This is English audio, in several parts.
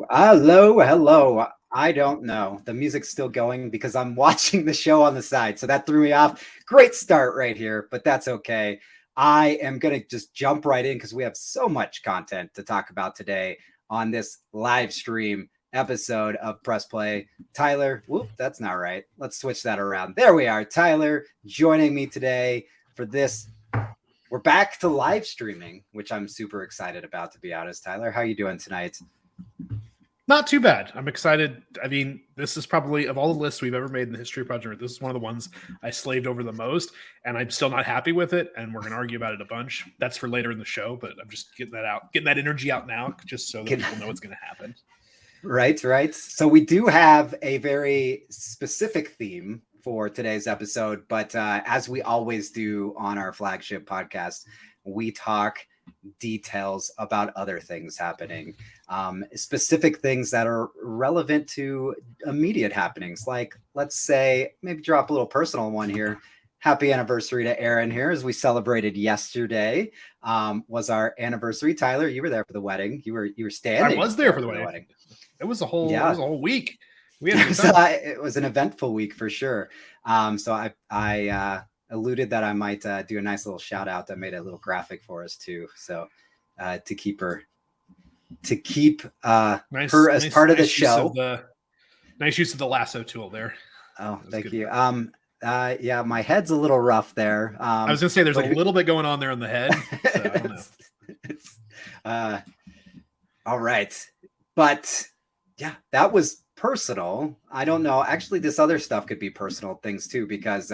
Hello. I don't know. The music's still going because I'm watching the show on the side. So that threw me off. Great start right here, but that's okay. I am going to just jump right in because we have so much content to talk about today on this live stream episode of Press Play. Tyler, whoop, that's not right. Let's switch that around. There we are. Tyler joining me today for this. We're back to live streaming, which I'm super excited about, to be honest. Tyler, how are you doing tonight? Not too bad. I'm excited. I mean, this is probably, of all the lists we've ever made in the history of Project, this is one of the ones I slaved over the most, and I'm still not happy with it, and we're going to argue about it a bunch. That's for later in the show, but I'm just getting that out, getting that energy out now, just so that people know what's going to happen. Right. So we do have a very specific theme for today's episode, but as we always do on our flagship podcast, we talk details about other things happening, specific things that are relevant to immediate happenings. Like, let's say, maybe drop a little personal one here. Happy anniversary to Aaron here, as we celebrated yesterday. Was our anniversary. Tyler, you were there for the wedding. You were standing. I was there for the wedding. It was a whole week. It was an eventful week for sure. So I alluded that I might do a nice little shout out. That made a little graphic for us too. So to keep her as part of the show. Nice use of the lasso tool there. Oh, thank you. Yeah, my head's a little rough there. I was gonna say there's a little bit going on there on the head. So I don't know. All right, but yeah, that was personal. I don't know. Actually, this other stuff could be personal things too, because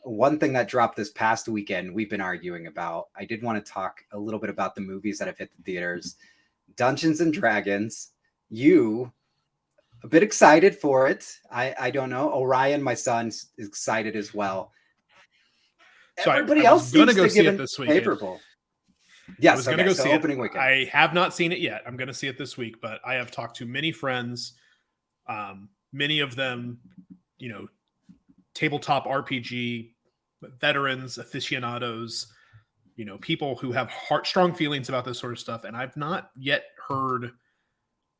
one thing that dropped this past weekend, we've been arguing about. I did want to talk a little bit about the movies that have hit the theaters. Dungeons and Dragons. You a bit excited for it. I don't know. Orion, my son's excited as well. So everybody else seems to give it this weekend. Favorable. Yes, I was going to go see opening it. Weekend. I have not seen it yet. I'm going to see it this week, but I have talked to many friends, many of them, tabletop RPG veterans, aficionados, people who have strong feelings about this sort of stuff. And I've not yet heard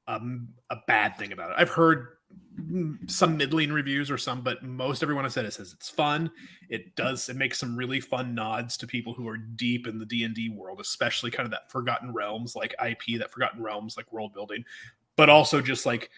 a bad thing about it. I've heard some middling reviews but most everyone I've said says it's fun. It makes some really fun nods to people who are deep in the D&D world, especially kind of that Forgotten Realms like IP, that Forgotten Realms like world building, but also just like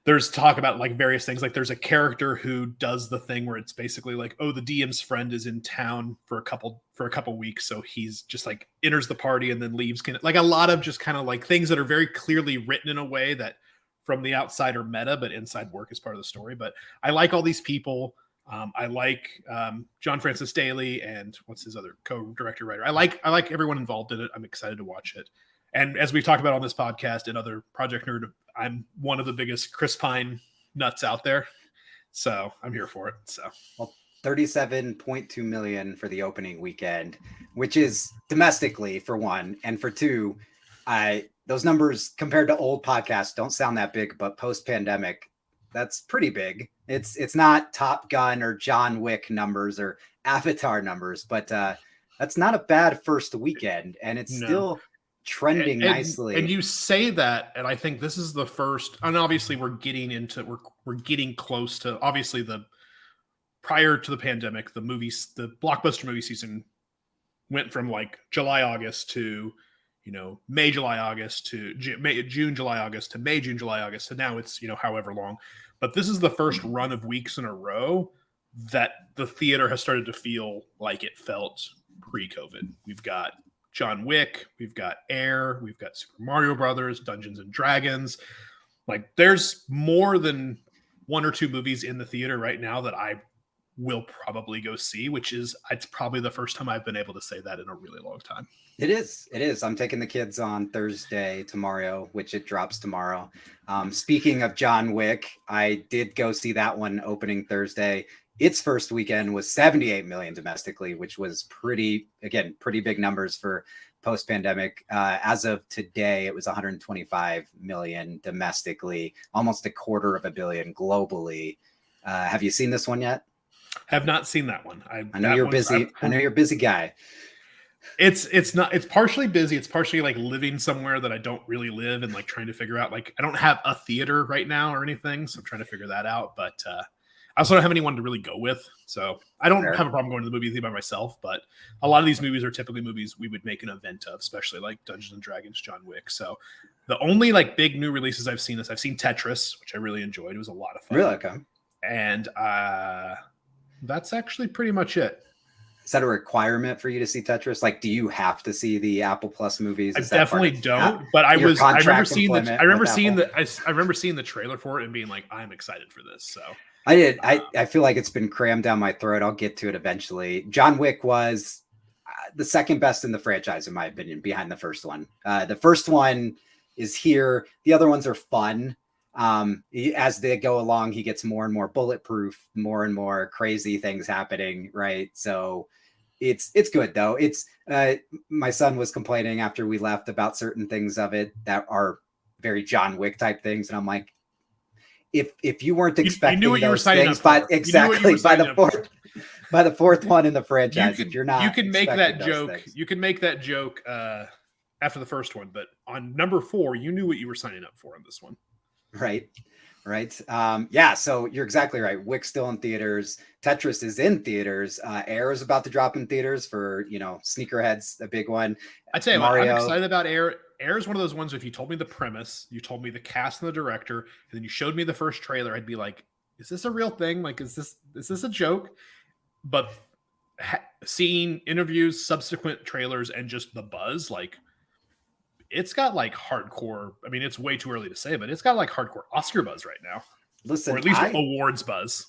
there's talk about like various things. Like there's a character who does the thing where it's basically like, oh, the DM's friend is in town for a couple weeks, so he's just like enters the party and then leaves. Like a lot of just kind of like things that are very clearly written in a way that from the outside are meta, but inside work is part of the story. But I like all these people. I like John Francis Daly and what's his other co-director writer. I like everyone involved in it. I'm excited to watch it. And as we've talked about on this podcast and other Project Nerd, I'm one of the biggest Chris Pine nuts out there. So I'm here for it. So, well, 37.2 million for the opening weekend, which is domestically for one. And for two, those numbers compared to old podcasts don't sound that big, but post-pandemic, that's pretty big. It's not Top Gun or John Wick numbers or Avatar numbers, but that's not a bad first weekend. And it's still trending nicely. And you say that, and I think this is the first, and obviously we're getting close to, obviously prior to the pandemic, the blockbuster movie season went from like July, August to, May, July, August to June, July, August to May, June, July, August. So now it's, however long, but this is the first run of weeks in a row that the theater has started to feel like it felt pre-COVID. We've got John Wick, we've got Air, we've got Super Mario Brothers, Dungeons and Dragons. Like there's more than one or two movies in the theater right now that I will probably go see, it's probably the first time I've been able to say that in a really long time. It is. I'm taking the kids on Thursday tomorrow, which it drops tomorrow. Speaking of John Wick, I did go see that one opening Thursday. Its first weekend was 78 million domestically, which was pretty big numbers for post-pandemic. As of today, it was 125 million domestically, almost $250 million globally. Have you seen this one yet? Have not seen that one. I know you're busy. I know you're a busy guy. It's partially busy. It's partially like living somewhere that I don't really live and like trying to figure out, like, I don't have a theater right now or anything. So I'm trying to figure that out. But I also don't have anyone to really go with. So I don't have a problem going to the movie theater by myself, but a lot of these movies are typically movies we would make an event of, especially like Dungeons and Dragons, John Wick. So the only like big new releases I've seen I've seen Tetris, which I really enjoyed. It was a lot of fun. Really? Okay. And that's actually pretty much it. Is that a requirement for you to see Tetris? Like, do you have to see the Apple Plus movies? I definitely don't. But I remember seeing the trailer for it and being like, I'm excited for this. So I did. I feel like it's been crammed down my throat. I'll get to it eventually. John Wick was the second best in the franchise, in my opinion, behind the first one. The first one is here. The other ones are fun. As they go along, he gets more and more bulletproof, more and more crazy things happening, right? So it's good though. It's my son was complaining after we left about certain things of it that are very John Wick type things, and I'm like, if you weren't expecting you knew what you were those signing things, up but for. exactly by the fourth one in the franchise, if you're not, you can make that joke. Things. You can make that joke after the first one, but on number 4, you knew what you were signing up for on this one. Right. Yeah, so you're exactly right. Wick's still in theaters. Tetris is in theaters. Air is about to drop in theaters for, sneakerheads, a big one. I'd say Mario. I'm excited about Air. Air is one of those ones, if you told me the premise, you told me the cast and the director, and then you showed me the first trailer, I'd be like, is this a real thing? Like, is this a joke? But seeing interviews, subsequent trailers, and just the buzz, like, it's got like hardcore. I mean, it's way too early to say, but it's got like hardcore Oscar buzz right now. Listen, or at least awards buzz.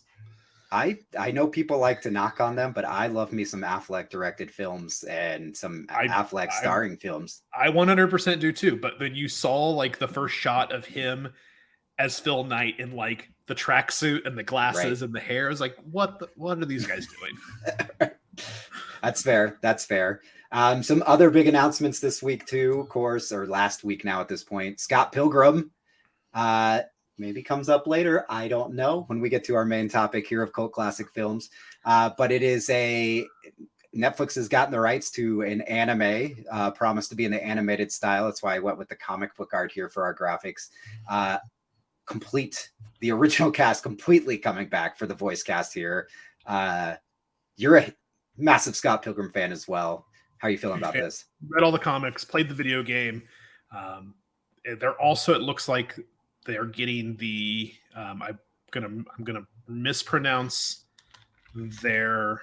I know people like to knock on them, but I love me some Affleck directed films and some Affleck starring films. I 100% do too. But when you saw like the first shot of him as Phil Knight in like the tracksuit and the glasses and the hair, I was like, what are these guys doing? That's fair. Some other big announcements this week too, of course, or last week now at this point. Scott Pilgrim maybe comes up later. I don't know when we get to our main topic here of cult classic films. But it is Netflix has gotten the rights to an anime, promised to be in the animated style. That's why I went with the comic book art here for our graphics. The original cast completely coming back for the voice cast here. You're a massive Scott Pilgrim fan as well. How are you feeling about this? Read all the comics, played the video game. They're also, it looks like they're getting the I'm gonna mispronounce their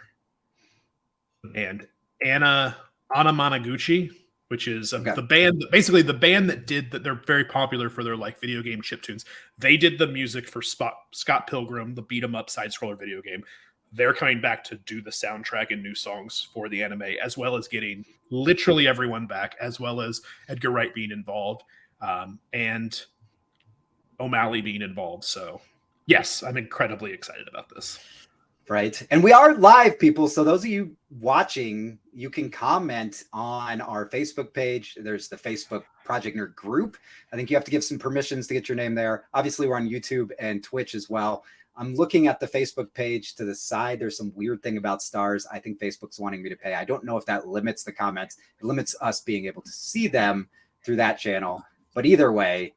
band, Anna Managuchi, which is the band, basically the band that did that. They're very popular for their like video game chiptunes. They did the music for Scott Pilgrim, the beat 'em up side scroller video game. They're coming back to do the soundtrack and new songs for the anime, as well as getting literally everyone back, as well as Edgar Wright being involved and O'Malley being involved. So yes, I'm incredibly excited about this. Right. And we are live, people. So those of you watching, you can comment on our Facebook page. There's the Facebook Project Nerd group. I think you have to give some permissions to get your name there. Obviously, we're on YouTube and Twitch as well. I'm looking at the Facebook page to the side. There's some weird thing about stars. I think Facebook's wanting me to pay. I don't know if that limits the comments. It limits us being able to see them through that channel. But either way,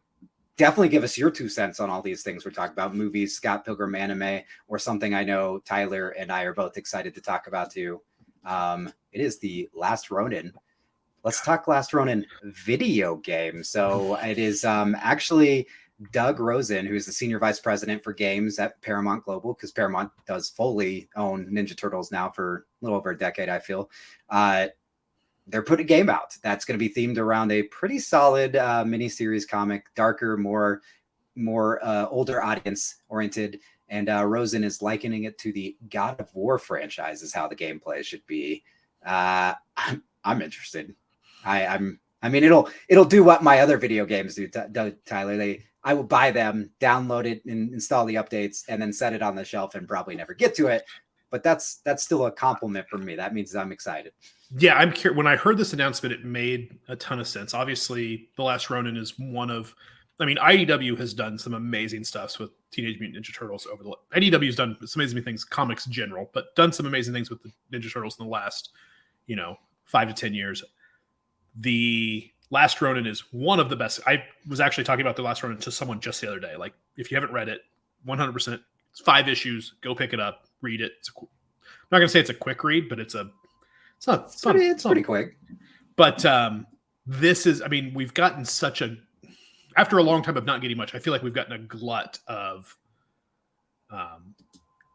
definitely give us your 2 cents on all these things we're talking about, movies, Scott Pilgrim anime, or something I know Tyler and I are both excited to talk about too. It is the Last Ronin. Let's talk Last Ronin video game. So it is actually Doug Rosen, who's the senior vice president for games at Paramount Global, because Paramount does fully own Ninja Turtles now for a little over a decade, I feel. They're putting a game out that's going to be themed around a pretty solid miniseries comic, darker, more older audience oriented. And Rosen is likening it to the God of War franchise is how the gameplay should be. I'm interested. I mean, it'll do what my other video games do, Tyler. I will buy them, download it, and install the updates, and then set it on the shelf and probably never get to it. But that's still a compliment from me. That means I'm excited. Yeah, I'm curious. When I heard this announcement, it made a ton of sense. Obviously, The Last Ronin is one of, I mean, IDW has done some amazing stuff with Teenage Mutant Ninja Turtles over the, IDW has done some amazing things, comics in general, but done some amazing things with the Ninja Turtles in the last, 5 to 10 years. The Last Ronin is one of the best. I was actually talking about The Last Ronin to someone just the other day. Like, if you haven't read it, 100%, it's 5 issues. Go pick it up, read it. I'm not going to say it's a quick read, but it's pretty quick. But this is, I mean, we've gotten after a long time of not getting much, I feel like we've gotten a glut of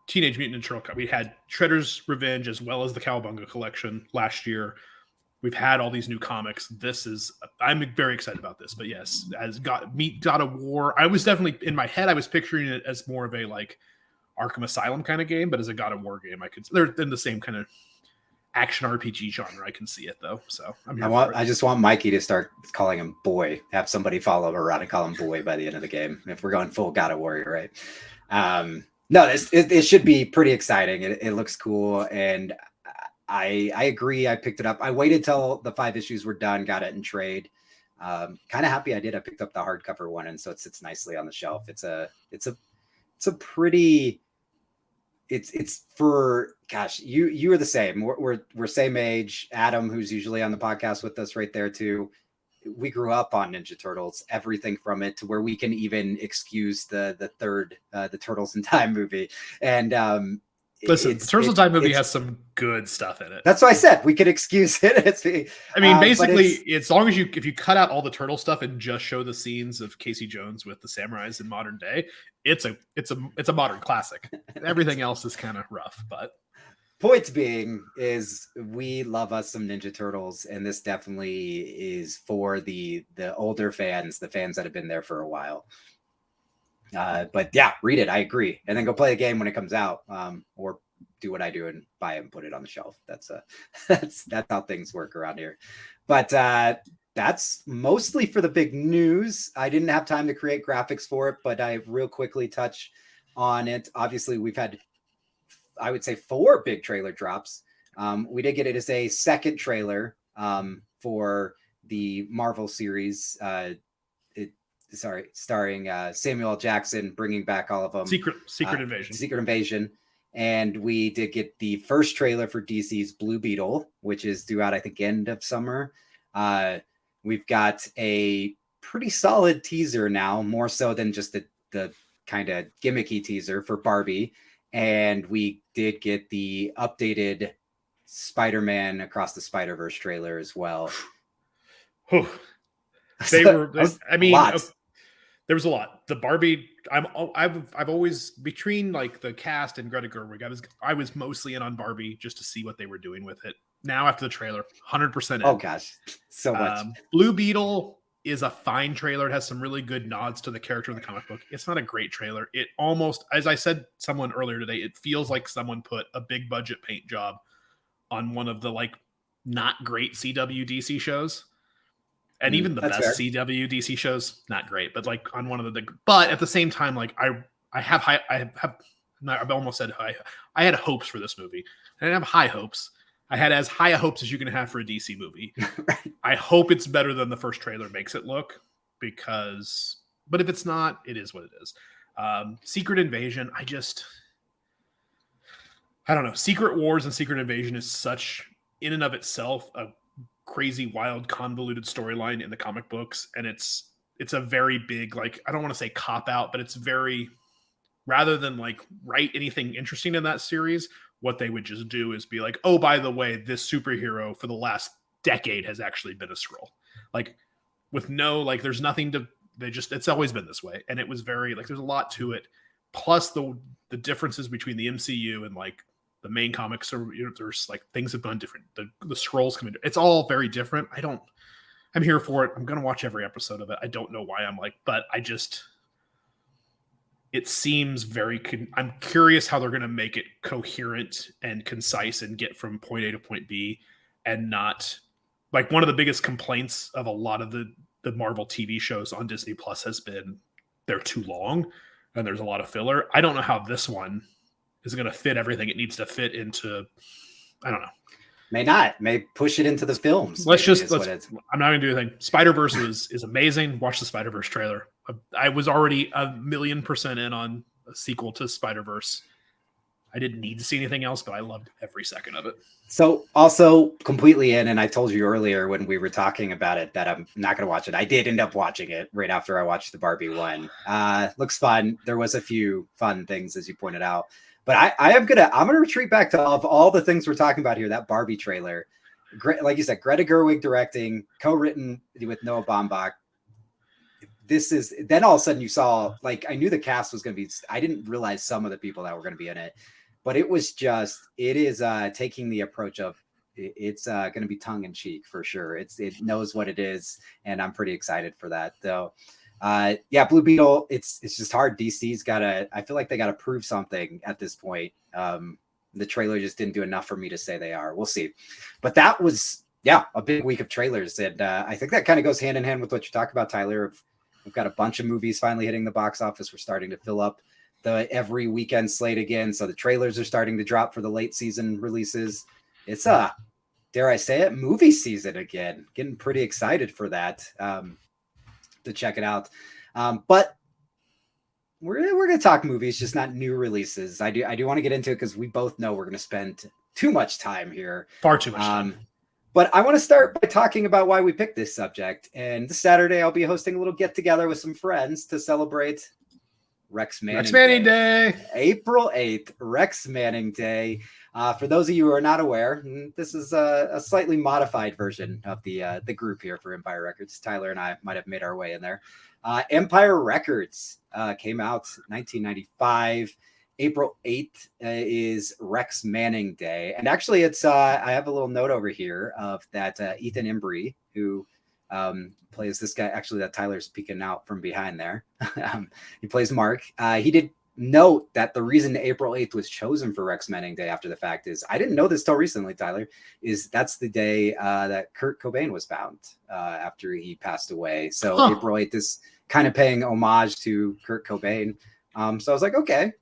Teenage Mutant Ninja Turtle. We had Shredder's Revenge as well as the Cowabunga collection last year. We've had all these new comics. I'm very excited about this. But yes, as God of War, I was definitely, in my head, I was picturing it as more of a like Arkham Asylum kind of game, but as a God of War game, they're in the same kind of action RPG genre. I can see it though. So I just want Mikey to start calling him Boy. Have somebody follow him around and call him Boy by the end of the game. If we're going full God of War, right? No, it should be pretty exciting. It looks cool, and I agree. I picked it up. I waited till the 5 issues were done, got it in trade. Kind of happy I did. I picked up the hardcover one, and so it sits nicely on the shelf. It's for, gosh, you are the same. We're same age. Adam, who's usually on the podcast with us, right there too. We grew up on Ninja Turtles, everything from it to where we can even excuse the third the Turtles in Time movie. And listen, the Turtles in Time movie has some good stuff in it. That's why I said we could excuse it. Basically, as long as if you cut out all the turtle stuff and just show the scenes of Casey Jones with the samurais in modern day, it's a modern classic. Everything else is kind of rough, but point being is we love us some Ninja Turtles, and this definitely is for the older fans, the fans that have been there for a while. But yeah, read it. I agree, and then go play the game when it comes out, or do what I do and buy it and put it on the shelf. That's how things work around here. But that's mostly for the big news. I didn't have time to create graphics for it, but I real quickly touch on it. Obviously, we've had, I would say, 4 big trailer drops. We did get it as a second trailer for the Marvel series. Starring Samuel L. Jackson, bringing back all of them. Secret Invasion. And we did get the first trailer for DC's Blue Beetle, which is due out, I think, end of summer. We've got a pretty solid teaser now, more so than just the kind of gimmicky teaser for Barbie. And we did get the updated Spider-Man Across the Spider-Verse trailer as well. There was a lot. The Barbie, I've always, between like the cast and Greta Gerwig, I was mostly in on Barbie just to see what they were doing with it. Now after the trailer, 100% in. Oh gosh, so much. Blue Beetle is a fine trailer. It has some really good nods to the character in the comic book. It's not a great trailer. It almost, as I said someone earlier today, it feels like someone put a big budget paint job on one of the like not great CW DC shows. And even the best fair. CW DC shows, not great, but like on one of the, but at the same time, like I've almost said high. I had hopes for this movie. I didn't have high hopes. I had as high hopes as you can have for a DC movie. Right. I hope it's better than the first trailer makes it look, but if it's not, it is what it is. Secret Invasion, I don't know. Secret Wars and Secret Invasion is such, in and of itself, a crazy, wild, convoluted storyline in the comic books, and it's a very big, like, I don't want to say cop out, but it's very, rather than like write anything interesting in that series, what they would just do is be like, oh, by the way, this superhero for the last decade has actually been a Skrull. Like, with no, like, there's nothing to, it's always been this way. And it was very, like, there's a lot to it. Plus the differences between the MCU and like the main comics, or there's like things have gone different. The Skrulls come in. It's all very different. I'm here for it. I'm going to watch every episode of it. I don't know why but it seems I'm curious how they're going to make it coherent and concise and get from point A to point B, and not like, one of the biggest complaints of a lot of the Marvel TV shows on Disney Plus has been they're too long and there's a lot of filler. I don't know how this one is going to fit everything it needs to fit into. I don't know. May push it into the films. I'm not going to do anything. Spider-Verse is amazing. Watch the Spider-Verse trailer. I was already 1,000,000% in on a sequel to Spider-Verse I didn't need to see anything else, but I loved every second of it. So also completely in, and I told you earlier when we were talking about it that I'm not going to watch it. I did end up watching it right after I watched the Barbie one. Looks fun. There was a few fun things, as you pointed out. But I'm gonna retreat back to of all the things we're talking about here. That Barbie trailer, like you said, Greta Gerwig directing, co-written with Noah Baumbach. This is then all of a sudden you saw, like, I knew the cast was going to be. I didn't realize some of the people that were going to be in it, but it is taking the approach of it's going to be tongue in cheek for sure. It knows what it is, and I'm pretty excited for that. Though, yeah, Blue Beetle. It's just hard. DC's I feel like they got to prove something at this point. The trailer just didn't do enough for me to say they are. We'll see, but that was a big week of trailers, and I think that kind of goes hand in hand with what you talk about, Tyler. We've got a bunch of movies finally hitting the box office. We're starting to fill up the every weekend slate again. So the trailers are starting to drop for the late season releases. It's dare I say it, movie season again. Getting pretty excited for that, to check it out. But we're going to talk movies, just not new releases. I do want to get into it because we both know we're going to spend too much time here. Far too much time. But I want to start by talking about why we picked this subject. And this Saturday, I'll be hosting a little get-together with some friends to celebrate Rex Manning Day. April 8th, Rex Manning Day. For those of you who are not aware, this is a slightly modified version of the group here for Empire Records. Tyler and I might have made our way in there. Empire Records came out 1995. April 8th is Rex Manning Day. And actually, it's I have a little note over here of that Ethan Embry, who plays this guy, actually, that Tyler's peeking out from behind there. He plays Mark. He did note that the reason April 8th was chosen for Rex Manning Day after the fact is, I didn't know this till recently, Tyler, is that's the day that Kurt Cobain was found after he passed away. So April 8th is kind of paying homage to Kurt Cobain. So I was like, okay.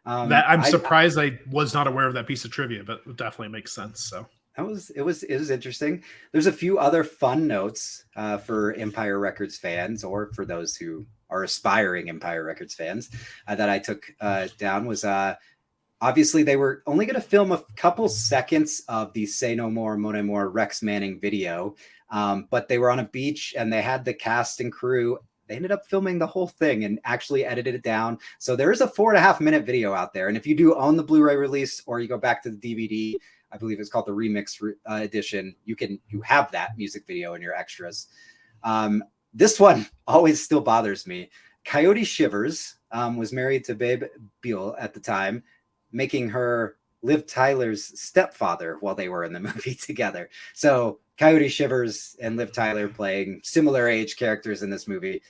I'm surprised I was not aware of that piece of trivia, but it definitely makes sense. So it was interesting. There's a few other fun notes for Empire Records fans, or for those who are aspiring Empire Records fans, that I took down. Was obviously they were only going to film a couple seconds of the Say No More, Mon Amour Rex Manning video, but they were on a beach and they had the cast and crew. They ended up filming the whole thing and actually edited it down. So there is a 4.5-minute video out there. And if you do own the Blu-ray release, or you go back to the DVD, I believe it's called the remix edition, you have that music video in your extras. This one always still bothers me. Coyote Shivers was married to Babe Beale at the time, making her Liv Tyler's stepfather while they were in the movie together. So Coyote Shivers and Liv Tyler, playing similar age characters in this movie,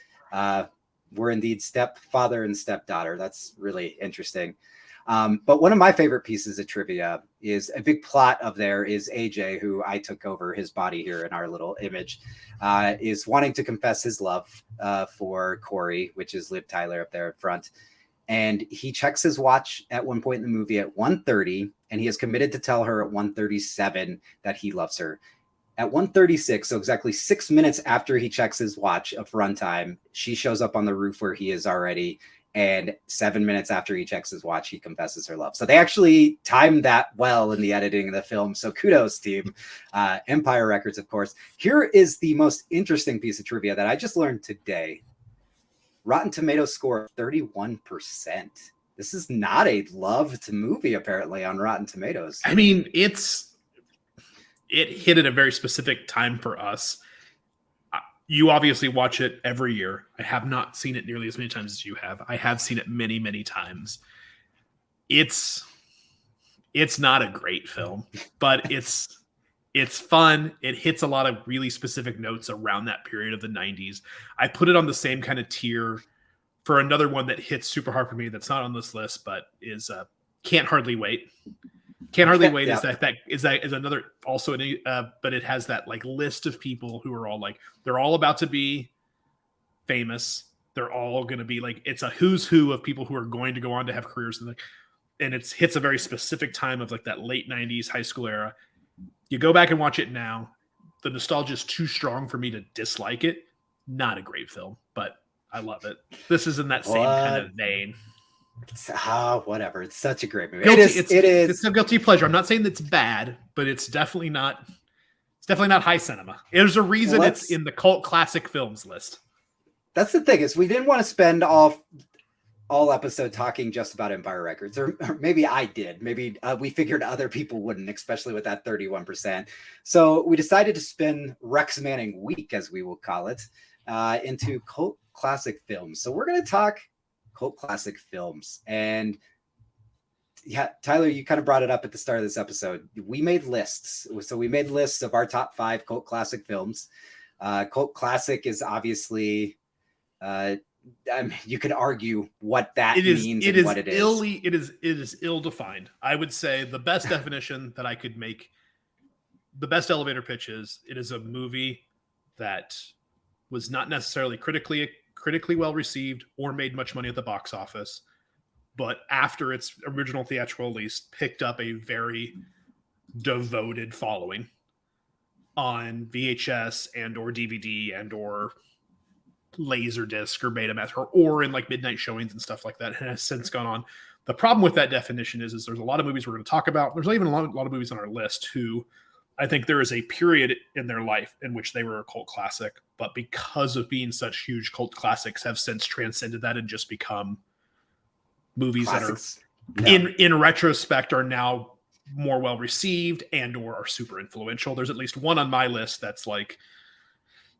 were indeed stepfather and stepdaughter. That's really interesting. But one of my favorite pieces of trivia is a big plot of there is AJ, who I took over his body here in our little image, is wanting to confess his love for Corey, which is Liv Tyler up there at front. And he checks his watch at one point in the movie at 1:30, and he is committed to tell her at 1:37 that he loves her. At 1:36, so exactly 6 minutes after he checks his watch of runtime, she shows up on the roof where he is already. And 7 minutes after he checks his watch, he confesses her love. So they actually timed that well in the editing of the film. So kudos, team. Empire Records, of course. Here is the most interesting piece of trivia that I just learned today. Rotten Tomatoes score 31%. This is not a loved movie, apparently, on Rotten Tomatoes. I mean, it hit at a very specific time for us. You obviously watch it every year. I have not seen it nearly as many times as you have. I have seen it many, many times. It's not a great film, but it's fun. It hits a lot of really specific notes around that period of the 90s. I put it on the same kind of tier for another one that hits super hard for me that's not on this list, but is Can't Hardly Wait. Can't Hardly Wait is another also but it has that like list of people who are all like, they're all about to be famous. They're all going to be like, it's a who's who of people who are going to go on to have careers, and it hits a very specific time of like that late 90s high school era. You go back and watch it now, the nostalgia is too strong for me to dislike it. Not a great film, but I love it. This is in that same kind of vein. Whatever. It's such a great movie. Guilty, It is. It's a guilty pleasure. I'm not saying that's bad, but it's definitely not. It's definitely not high cinema. There's a reason it's in the cult classic films list. That's the thing, is we didn't want to spend all episode talking just about Empire Records, or maybe I did. Maybe we figured other people wouldn't, especially with that 31%. So we decided to spend Rex Manning Week, as we will call it, into cult classic films. So we're going to talk cult classic films. And yeah, Tyler, you kind of brought it up at the start of this episode. We made lists. So we made lists of our top 5 cult classic films. Cult classic is obviously... you could argue what that means and what it is. It is ill-defined. I would say the best definition that I could make, the best elevator pitch is, it is a movie that was not necessarily critically well received or made much money at the box office, but after its original theatrical release picked up a very devoted following on VHS and or DVD and or Laserdisc or Betamax or in like midnight showings and stuff like that, and has since gone on. The problem with that definition is there's a lot of movies we're going to talk about. There's not even a lot of movies on our list who I think there is a period in their life in which they were a cult classic, but because of being such huge cult classics have since transcended that and just become movies classics that are in retrospect are now more well received and or are super influential. There's at least one on my list that's like,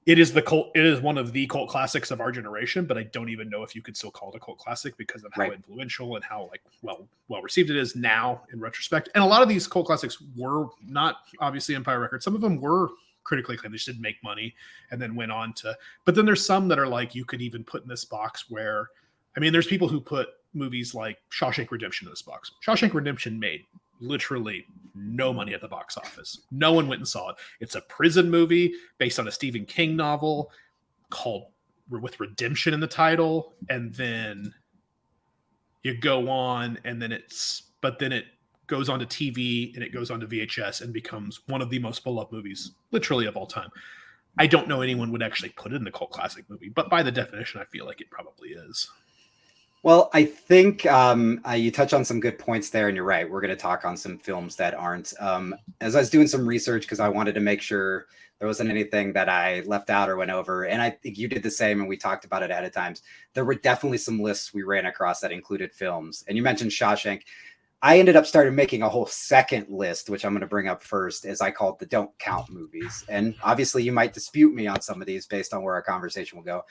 it is one of the cult classics of our generation, but I don't even know if you could still call it a cult classic because of how influential and how like well received it is now in retrospect. And a lot of these cult classics were not obviously Empire Records. Some of them were critically acclaimed. They just didn't make money and then went on to, but then there's some that are like, you could even put in this box where, I mean, there's people who put movies like Shawshank Redemption in this box. Shawshank Redemption made literally no money at the box office. No one went and saw it. It's a prison movie based on a Stephen King novel called with redemption in the title. And then you go on and then it goes on to TV and it goes on to VHS and becomes one of the most beloved movies literally of all time. I don't know anyone would actually put it in the cult classic movie, but by the definition, I feel like it probably is. Well, I think you touch on some good points there, and you're right. We're going to talk on some films that aren't. As I was doing some research, because I wanted to make sure there wasn't anything that I left out or went over, and I think you did the same, and we talked about it ahead of time. There were definitely some lists we ran across that included films, and you mentioned Shawshank. I ended up started making a whole second list, which I'm going to bring up first, as I call it the don't count movies. And obviously you might dispute me on some of these based on where our conversation will go.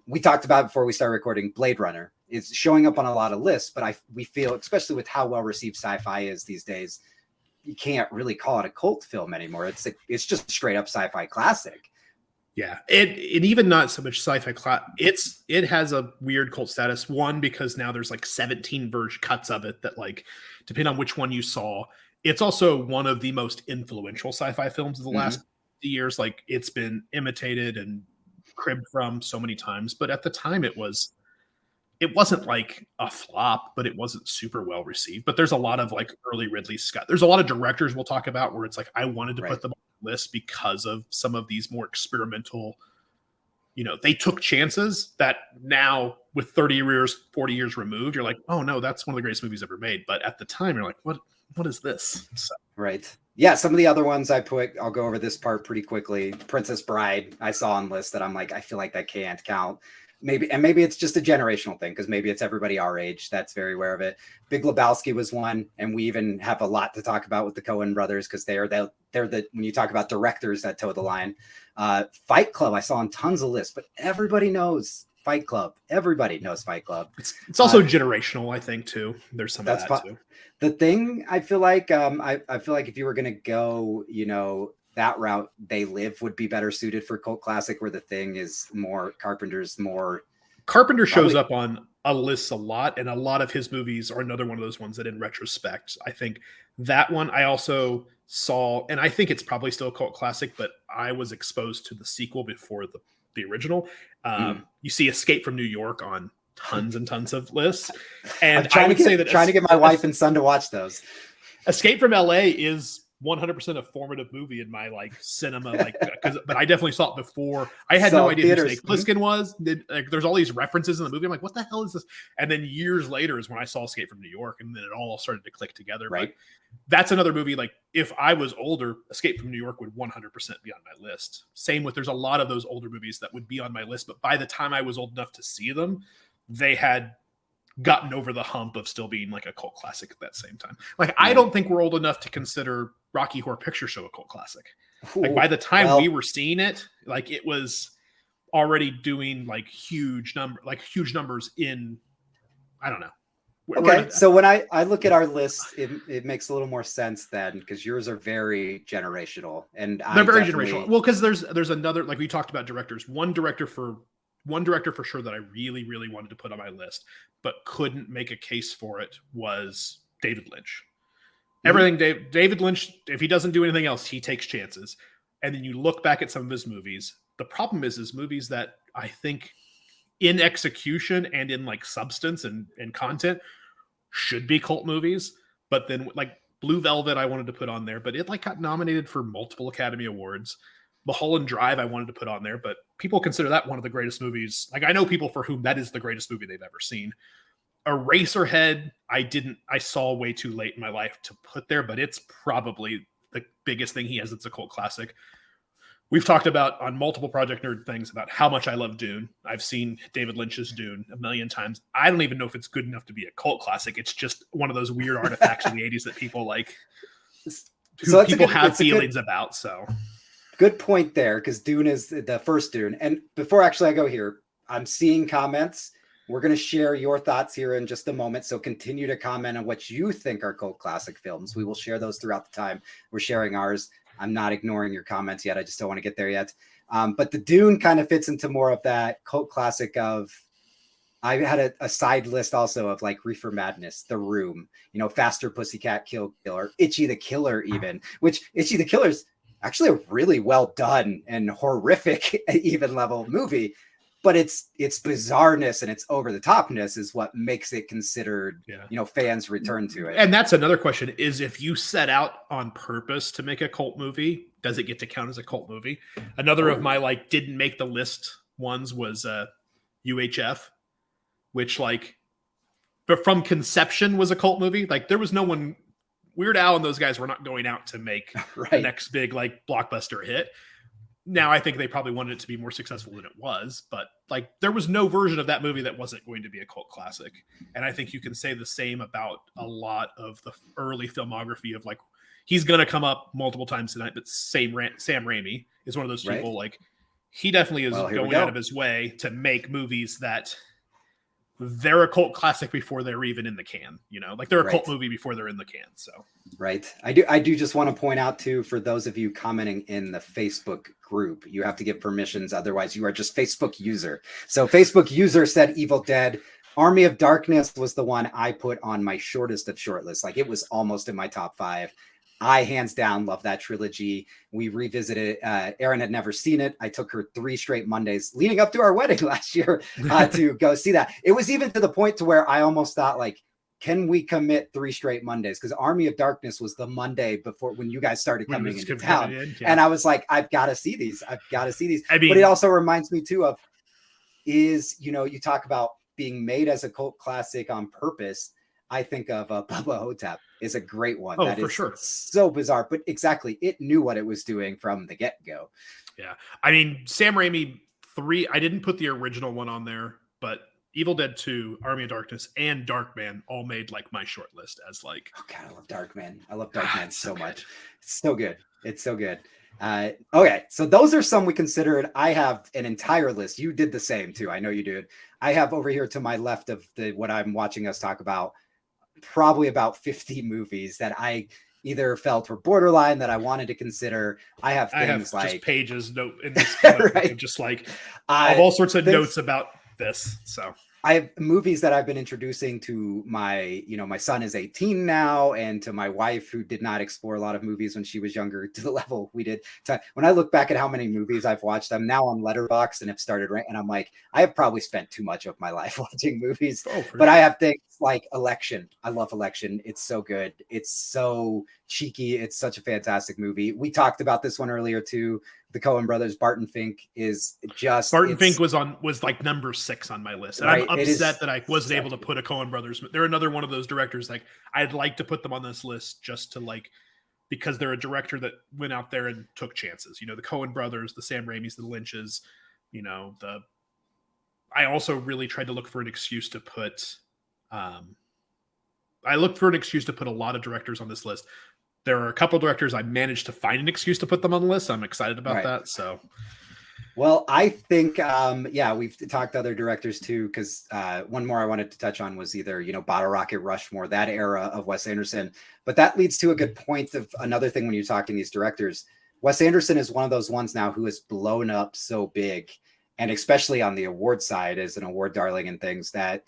We talked about before we started recording, Blade Runner is showing up on a lot of lists, but we feel, especially with how well received sci-fi is these days, you can't really call it a cult film anymore. It's just straight up sci-fi classic. Yeah, it even not so much sci-fi class. It has a weird cult status. One, because now there's like 17 version cuts of it that like, depending on which one you saw. It's also one of the most influential sci-fi films of the last years. Like it's been imitated and cribbed from so many times. But at the time, it wasn't like a flop, but it wasn't super well received. But there's a lot of like early Ridley Scott. There's a lot of directors we'll talk about where it's like I wanted to put them list because of some of these more experimental, they took chances that now with 30 years, 40 years removed, you're like, oh no, that's one of the greatest movies ever made. But at the time you're like, what is this? So. Right. Yeah. Some of the other ones I'll go over this part pretty quickly. Princess Bride, I saw on lists that I'm like, I feel like that can't count. Maybe it's just a generational thing because maybe it's everybody our age that's very aware of it. Big Lebowski was one, and we even have a lot to talk about with the Coen brothers because they're the when you talk about directors that toe the line. Fight Club I saw on tons of lists, but everybody knows Fight Club. Everybody knows Fight Club. It's also generational, I think too. There's some of that too. The thing I feel like I feel like if you were gonna go, that route, They Live would be better suited for cult classic, where The Thing is more Carpenter shows up on a list a lot, and a lot of his movies are another one of those ones that in retrospect, I think that one I also saw, and I think it's probably still a cult classic, but I was exposed to the sequel before the original. You see Escape from New York on tons and tons of lists. And I'm trying to get my wife and son to watch those. Escape from LA is 100% a formative movie in my like cinema, like but I definitely saw it before. I had So no idea who theaters- Snake Plissken was. Like, there's all these references in the movie. I'm like, what the hell is this? And then years later is when I saw Escape from New York, and then it all started to click together. Right. But that's another movie. Like if I was older, Escape from New York would 100% be on my list. Same with there's a lot of those older movies that would be on my list, but by the time I was old enough to see them, they had gotten over the hump of still being like a cult classic at that same time. Like I don't think we're old enough to consider Rocky Horror Picture Show a cult classic. Like by the time we were seeing it, like it was already doing like huge numbers in, I don't know. Okay, so when I look at our list, it makes a little more sense then, because yours are very generational, and they're very generational. Well, because there's another, like we talked about directors. One director for sure that I really, really wanted to put on my list, but couldn't make a case for it was David Lynch. Everything David Lynch, if he doesn't do anything else, he takes chances. And then you look back at some of his movies. The problem is movies that I think in execution and in like substance and content should be cult movies. But then like Blue Velvet, I wanted to put on there, but it like got nominated for multiple Academy Awards. Mulholland Drive, I wanted to put on there, but people consider that one of the greatest movies. Like I know people for whom that is the greatest movie they've ever seen. Eraserhead, I saw way too late in my life to put there, but it's probably the biggest thing he has. It's a cult classic. We've talked about on multiple Project Nerd things about how much I love Dune. I've seen David Lynch's Dune a million times. I don't even know if it's good enough to be a cult classic. It's just one of those weird artifacts in the 80s that people like, who people have feelings about. So good point there, because Dune is the first Dune. And before actually I go here, I'm seeing comments. We're going to share your thoughts here in just a moment. So continue to comment on what you think are cult classic films. We will share those throughout the time. We're sharing ours. I'm not ignoring your comments yet. I just don't want to get there yet. But the Dune kind of fits into more of that cult classic of, I had a side list also of like Reefer Madness, The Room, Faster Pussycat Kill Killer, Itchy the Killer even, which Itchy the Killer's actually a really well done and horrific even level movie. But its bizarreness and its over the topness is what makes it considered, fans return to it. And that's another question: is if you set out on purpose to make a cult movie, does it get to count as a cult movie? Another of my like didn't make the list ones was UHF, which like, but from conception was a cult movie. Like there was no one. Weird Al and those guys were not going out to make the next big like blockbuster hit. Now, I think they probably wanted it to be more successful than it was, but like there was no version of that movie that wasn't going to be a cult classic. And I think you can say the same about a lot of the early filmography of like, he's going to come up multiple times tonight, but Sam Raimi is one of those people. Like he definitely is going out of his way to make movies that they're a cult classic before they're even in the can, like they're a cult movie before they're in the can. So, I do just want to point out too, for those of you commenting in the Facebook group, you have to give permissions. Otherwise you are just Facebook user. So Facebook user said Evil Dead. Army of Darkness was the one I put on my shortest of shortlists. Like it was almost in my top 5. I hands down love that trilogy. We revisited it. Erin had never seen it. I took her 3 straight Mondays leading up to our wedding last year to go see that. It was even to the point to where I almost thought like, can we commit 3 straight Mondays? Because Army of Darkness was the Monday before when you guys started coming into town. And I was like, I've got to see these. I mean, but it also reminds me too of you talk about being made as a cult classic on purpose. I think of Bubba Hotep is a great one. Oh, that for is sure. So bizarre, but exactly. It knew what it was doing from the get-go. Yeah. I mean, Sam Raimi 3, I didn't put the original one on there, but Evil Dead 2, Army of Darkness, and Darkman all made like my short list as like, oh God, I love Darkman. I love Darkman so much. It's so good. It's so good. Okay, so those are some we considered. I have an entire list. You did the same too. I know you did. I have over here to my left of what I'm watching us talk about, probably about 50 movies that I either felt were borderline that I wanted to consider. I have things like just pages note in this right. just like I have all sorts of notes about this. So I have movies that I've been introducing to my son is 18 now, and to my wife, who did not explore a lot of movies when she was younger to the level we did. When I look back at how many movies I've watched, I'm now on Letterboxd and have started, and I'm like, I have probably spent too much of my life watching movies. Oh, for but sure. I have things like Election. I love Election. It's so good. It's so cheeky. It's such a fantastic movie. We talked about this one earlier too. The Coen brothers, Barton Fink is just Barton Fink was like number 6 on my list, and right, I'm upset that I wasn't able to put a Coen brothers. They're another one of those directors. Like, I'd like to put them on this list just to like, because they're a director that went out there and took chances. You know, the Coen brothers, the Sam Raimis, the Lynches. You know, I also really tried to look for an excuse to put. I looked for an excuse to put a lot of directors on this list. There are a couple of directors I managed to find an excuse to put them on the list. I'm excited about that. So, well, I think, we've talked to other directors too, because one more I wanted to touch on was either, Bottle Rocket, Rushmore, that era of Wes Anderson. But that leads to a good point of another thing when you're talking these directors. Wes Anderson is one of those ones now who has blown up so big, and especially on the award side as an award darling and things, that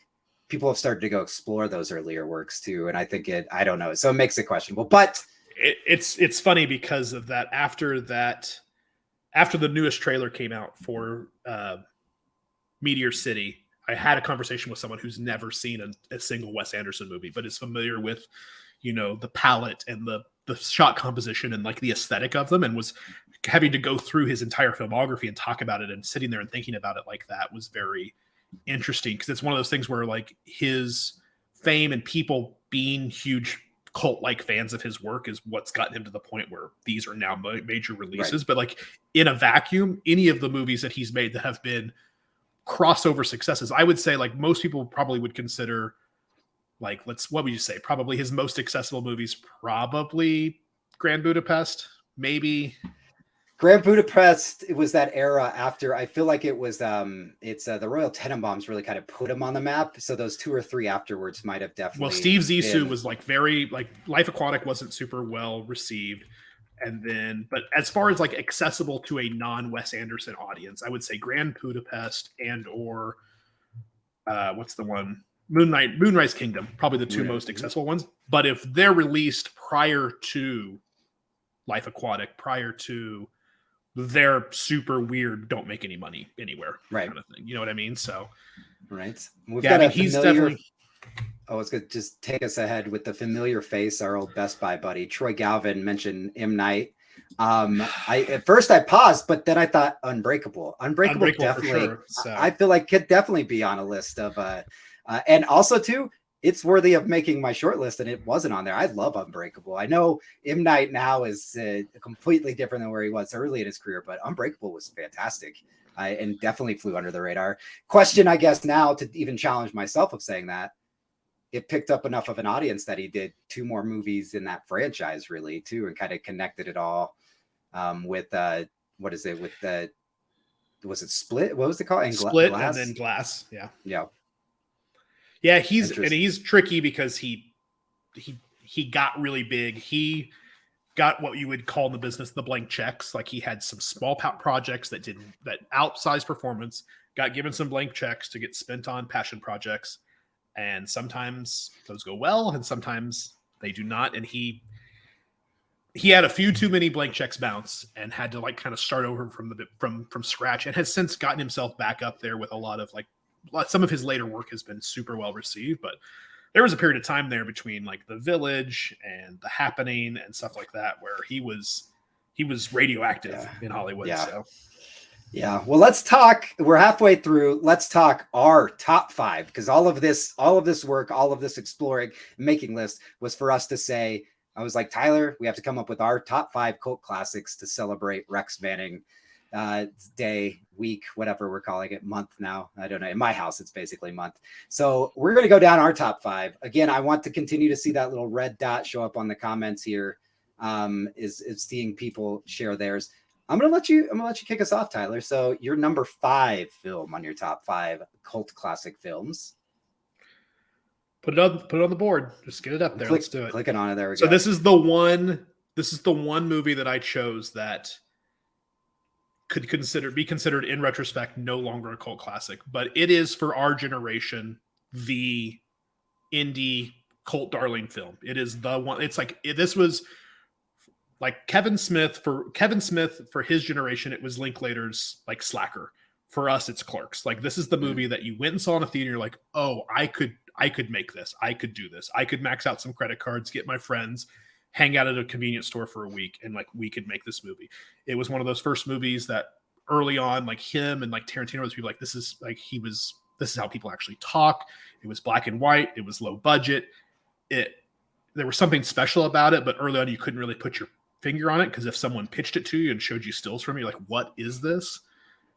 people have started to go explore those earlier works too. And I think I don't know. So it makes it questionable, but it's funny because of that. After the newest trailer came out for Meteor City, I had a conversation with someone who's never seen a single Wes Anderson movie, but is familiar with, the palette and the shot composition and like the aesthetic of them, and was having to go through his entire filmography and talk about it, and sitting there and thinking about it like that was very interesting, because it's one of those things where like his fame and people being huge cult-like fans of his work is what's gotten him to the point where these are now major releases. Right. But like in a vacuum, any of the movies that he's made that have been crossover successes, I would say like most people probably would consider like, what would you say? Probably his most accessible movies, probably Grand Budapest, maybe. Grand Budapest, it was that era after, I feel like it was, the Royal Tenenbaums really kind of put him on the map. So those 2 or 3 afterwards might have definitely. Well, Steve Zissou was like very, like Life Aquatic wasn't super well received. And then, but as far as like accessible to a non-Wes Anderson audience, I would say Grand Budapest or what's the one? Moonrise Kingdom, probably the 2 most accessible ones. But if they're released prior to Life Aquatic, prior to, they're super weird, don't make any money anywhere, right? Kind of thing. You know what I mean? So, right. We've got he's definitely. Oh, it's good. Just take us ahead with the familiar face, our old Best Buy buddy Troy Galvin mentioned M. Night. At first I paused, but then I thought Unbreakable definitely. Sure, so. I feel like could definitely be on a list of. And also too, it's worthy of making my short list, and it wasn't on there. I love Unbreakable. I know M. Night now is completely different than where he was early in his career, but Unbreakable was fantastic and definitely flew under the radar. Question, I guess, now to even challenge myself of saying that, it picked up enough of an audience that he did 2 more movies in that franchise, really, too, and kind of connected it all with what is it? With was it Split? What was it called? Split Glass? And then Glass. Yeah. Yeah. Yeah, he's tricky because he got really big. He got what you would call in the business the blank checks. Like he had some small projects that outsized performance, got given some blank checks to get spent on passion projects, and sometimes those go well, and sometimes they do not. And he had a few too many blank checks bounce and had to like kind of start over from scratch, and has since gotten himself back up there with a lot of like. Some of his later work has been super well received, but there was a period of time there between like The Village and The Happening and stuff like that where he was radioactive in Hollywood. Yeah. So. Yeah. Well, let's talk. We're halfway through. Let's talk our top 5, because all of this work, all of this exploring, making list was for us to say. I was like, Tyler, we have to come up with our top 5 cult classics to celebrate Rex Manning day, week, whatever we're calling it, month now. I don't know. In my house, it's basically month. So we're going to go down our top 5. Again, I want to continue to see that little red dot show up on the comments here. Is seeing people share theirs. I'm gonna let you kick us off, Tyler. So your number 5 film on your top 5 cult classic films. Put it on the board. Just get it up there. Let's do it. Clicking on it. There we go. So this is the one movie that I chose that could be considered in retrospect no longer a cult classic, but it is for our generation the indie cult darling film. It is the one. It's like this was like Kevin Smith for his generation. It was Linklater's like Slacker. For us, it's Clerks. Like this is the movie that you went and saw in a theater. You're like, oh, I could make this. I could do this. I could max out some credit cards, get my friends, hang out at a convenience store for a week, and like we could make this movie. It was one of those first movies that early on, like him and like Tarantino, was people like this is how people actually talk. It was black and white. It was low budget. There was something special about it, but early on you couldn't really put your finger on it because if someone pitched it to you and showed you stills from it, you're like, what is this?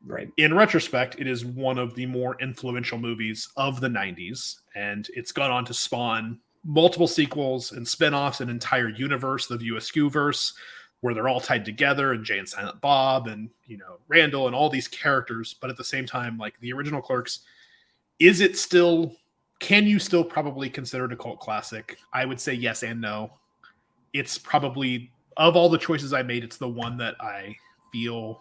Right. In retrospect, it is one of the more influential movies of the 90s, and it's gone on to spawn multiple sequels and spin-offs, an entire universe, the View Askew verse, where they're all tied together, and Jay and Silent Bob and, you know, Randall and all these characters. But at the same time, like the original Clerks, can you still probably consider it a cult classic? I would say yes and no. It's probably, of all the choices I made, it's the one that I feel...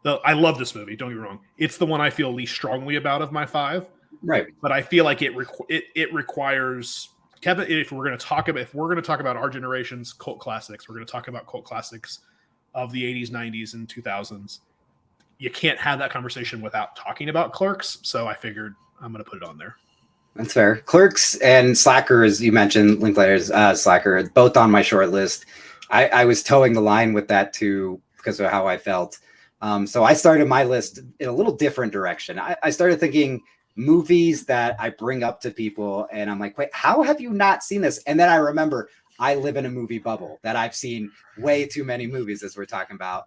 I love this movie, don't get me wrong. It's the one I feel least strongly about of my 5. Right. But I feel like it requires Kevin. If we're going to talk about our generation's cult classics, we're going to talk about cult classics of the 80s, 90s, and 2000s. You can't have that conversation without talking about Clerks. So I figured I'm going to put it on there. That's fair. Clerks and Slacker, as you mentioned, Linklater's Slacker, both on my short list. I was towing the line with that too because of how I felt. So I started my list in a little different direction. I started thinking movies that I bring up to people and I'm like, wait, how have you not seen this? And then I remember I live in a movie bubble that I've seen way too many movies as we're talking about.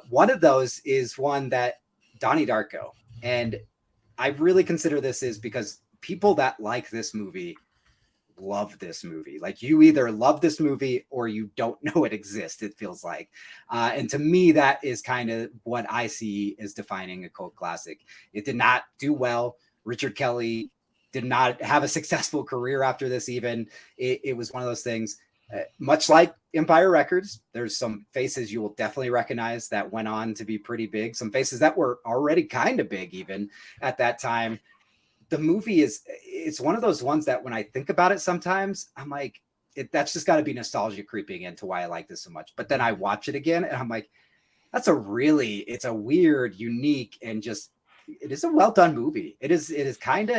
One of those is one that Donnie Darko. And I really consider this is because people that like this movie love this movie. Like you either love this movie or you don't know it exists, it feels like. And to me, that is kind of what I see as defining a cult classic. It did not do well. Richard Kelly did not have a successful career after this even. It was one of those things, much like Empire Records, there's some faces you will definitely recognize that went on to be pretty big. Some faces that were already kind of big even at that time. The movie it's one of those ones that when I think about it, sometimes I'm like, that's just got to be nostalgia creeping into why I like this so much. But then I watch it again and I'm like, it's a weird, unique, and just, it is a well done movie. It is kind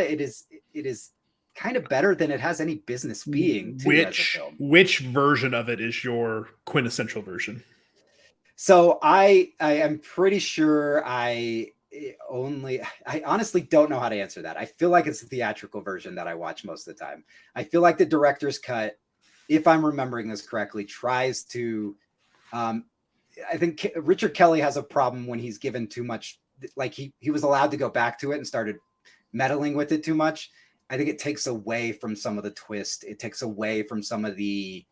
of better than it has any business being. Which version of it is your quintessential version? So I am pretty sure I honestly don't know how to answer that. I feel like it's the theatrical version that I watch most of the time. I feel like the director's cut, if I'm remembering this correctly, tries to, I think Richard Kelly has a problem when he's given too much, like he was allowed to go back to it and started meddling with it too much. I think it takes away from some of the twist. It takes away from some of the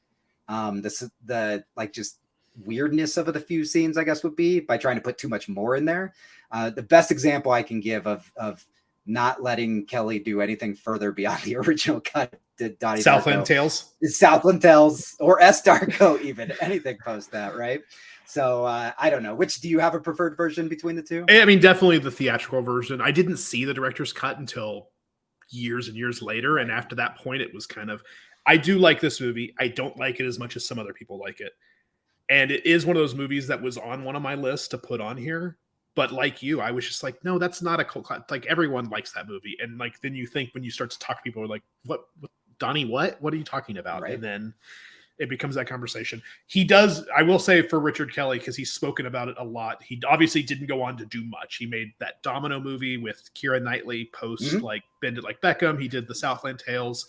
like just weirdness of the few scenes, I guess, would be by trying to put too much more in there. The best example I can give of not letting Kelly do anything further beyond the original cut did Donnie Southland Darko. Tales. Southland Tales or S. Darko, even anything post that, right? So I don't know. Which do you have a preferred version between the two? I mean, definitely the theatrical version. I didn't see the director's cut until years and years later, and after that point, it was kind of. I do like this movie. I don't like it as much as some other people like it. And it is one of those movies that was on one of my lists to put on here. But like you, I was just like, no, that's not a cult classic. Like everyone likes that movie. And like, then you think when you start to talk to people, are like, what Donnie, what are you talking about? Right. And then it becomes that conversation. He does, I will say for Richard Kelly, because he's spoken about it a lot. He obviously didn't go on to do much. He made that Domino movie with Keira Knightley post like Bend It Like Beckham. He did the Southland Tales.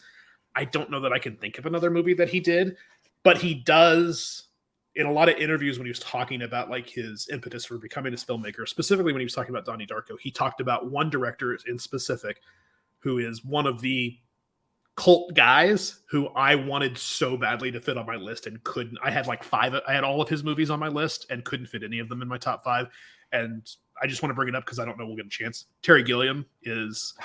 I don't know that I can think of another movie that he did, but he does in a lot of interviews when he was talking about like his impetus for becoming this filmmaker, specifically when he was talking about Donnie Darko, he talked about one director in specific who is one of the cult guys who I wanted so badly to fit on my list and couldn't. I had like 5. I had all of his movies on my list and couldn't fit any of them in my top 5. And I just want to bring it up because I don't know we'll get a chance. Terry Gilliam is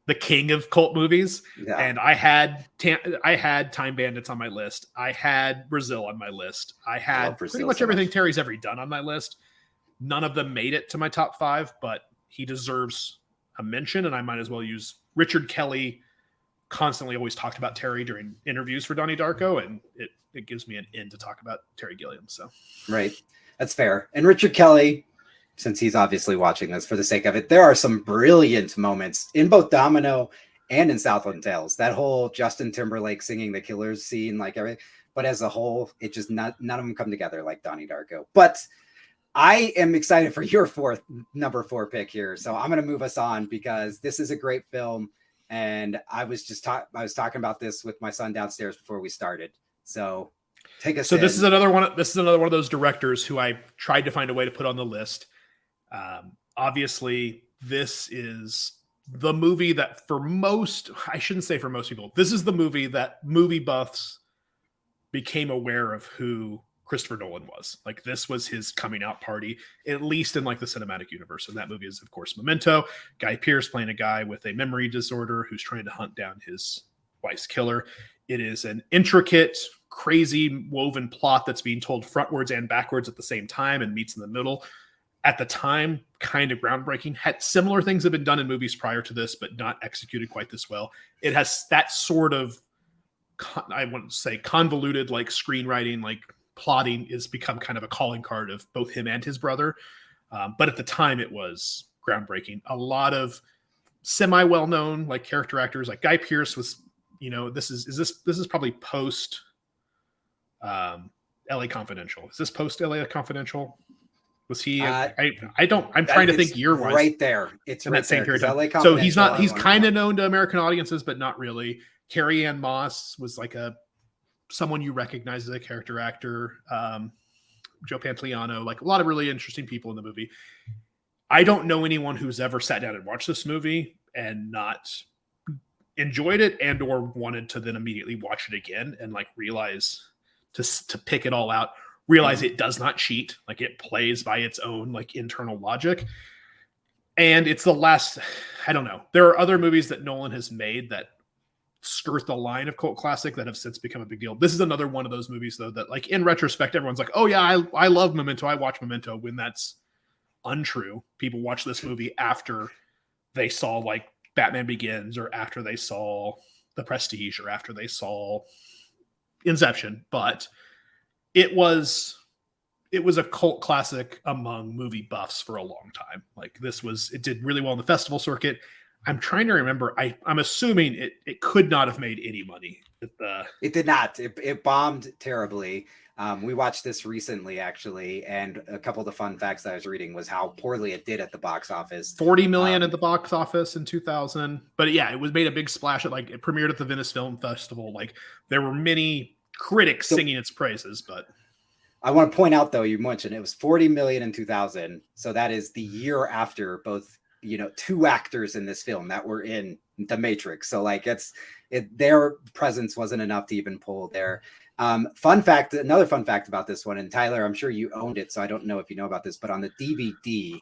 the king of cult movies. Yeah. And I had Time Bandits on my list. I had Brazil on my list. I had pretty much everything Terry's ever done on my list. None of them made it to my top 5, but he deserves a mention, and I might as well use Richard Kelly. Constantly always talked about Terry during interviews for Donnie Darko, and it gives me an in to talk about Terry Gilliam. So right, that's fair. And Richard Kelly, since he's obviously watching this for the sake of it, there are some brilliant moments in both Domino and in Southland Tales. That whole Justin Timberlake singing the Killers scene, like everything. But as a whole, it just none of them come together like Donnie Darko. But I am excited for your number 4 pick here. So I'm going to move us on because this is a great film. And I was talking about this with my son downstairs before we started. So take us. So this is another one. This is another one of those directors who I tried to find a way to put on the list. Obviously, this is the movie that I shouldn't say for most people, this is the movie that movie buffs became aware of who Christopher Nolan was. Like, this was his coming out party, at least in like the cinematic universe. And that movie is, of course, Memento. Guy Pearce playing a guy with a memory disorder who's trying to hunt down his wife's killer. It is an intricate, crazy woven plot that's being told frontwards and backwards at the same time and meets in the middle. At the time, kind of groundbreaking. Had similar things have been done in movies prior to this, but not executed quite this well. It has that sort of, I wouldn't say convoluted, like screenwriting, like plotting is become kind of a calling card of both him and his brother. But at the time, it was groundbreaking. A lot of semi well-known like character actors, like Guy Pearce was, this is probably post LA Confidential. Is this post LA Confidential? Was he? I'm trying to think year wise. Right there, it's in right that same period. So he's not. He's kind of known to American audiences, but not really. Carrie Ann Moss was like someone you recognize as a character actor. Joe Pantoliano, like a lot of really interesting people in the movie. I don't know anyone who's ever sat down and watched this movie and not enjoyed it and or wanted to then immediately watch it again and like realize to pick it all out. Realize it does not cheat, like it plays by its own like internal logic. And it's the last, I don't know. There are other movies that Nolan has made that skirt the line of cult classic that have since become a big deal. This is another one of those movies though that like in retrospect, everyone's like, oh yeah, I love Memento. I watch Memento, when that's untrue. People watch this movie after they saw like Batman Begins or after they saw The Prestige or after they saw Inception. But it was a cult classic among movie buffs for a long time. Like it did really well in the festival circuit. I'm trying to remember. I'm assuming it could not have made any money. It did not. It bombed terribly. We watched this recently, actually, and a couple of the fun facts that I was reading was how poorly it did at the box office. 40 million at the box office in 2000. But yeah, it was made a big splash. It premiered at the Venice Film Festival. Like there were many critics singing its praises, but I want to point out though, you mentioned it was 40 million in 2000. So that is the year after both, two actors in this film that were in The Matrix. So like their presence wasn't enough to even pull there. Another fun fact about this one, and Tyler, I'm sure you owned it, so I don't know if you know about this, but on the DVD,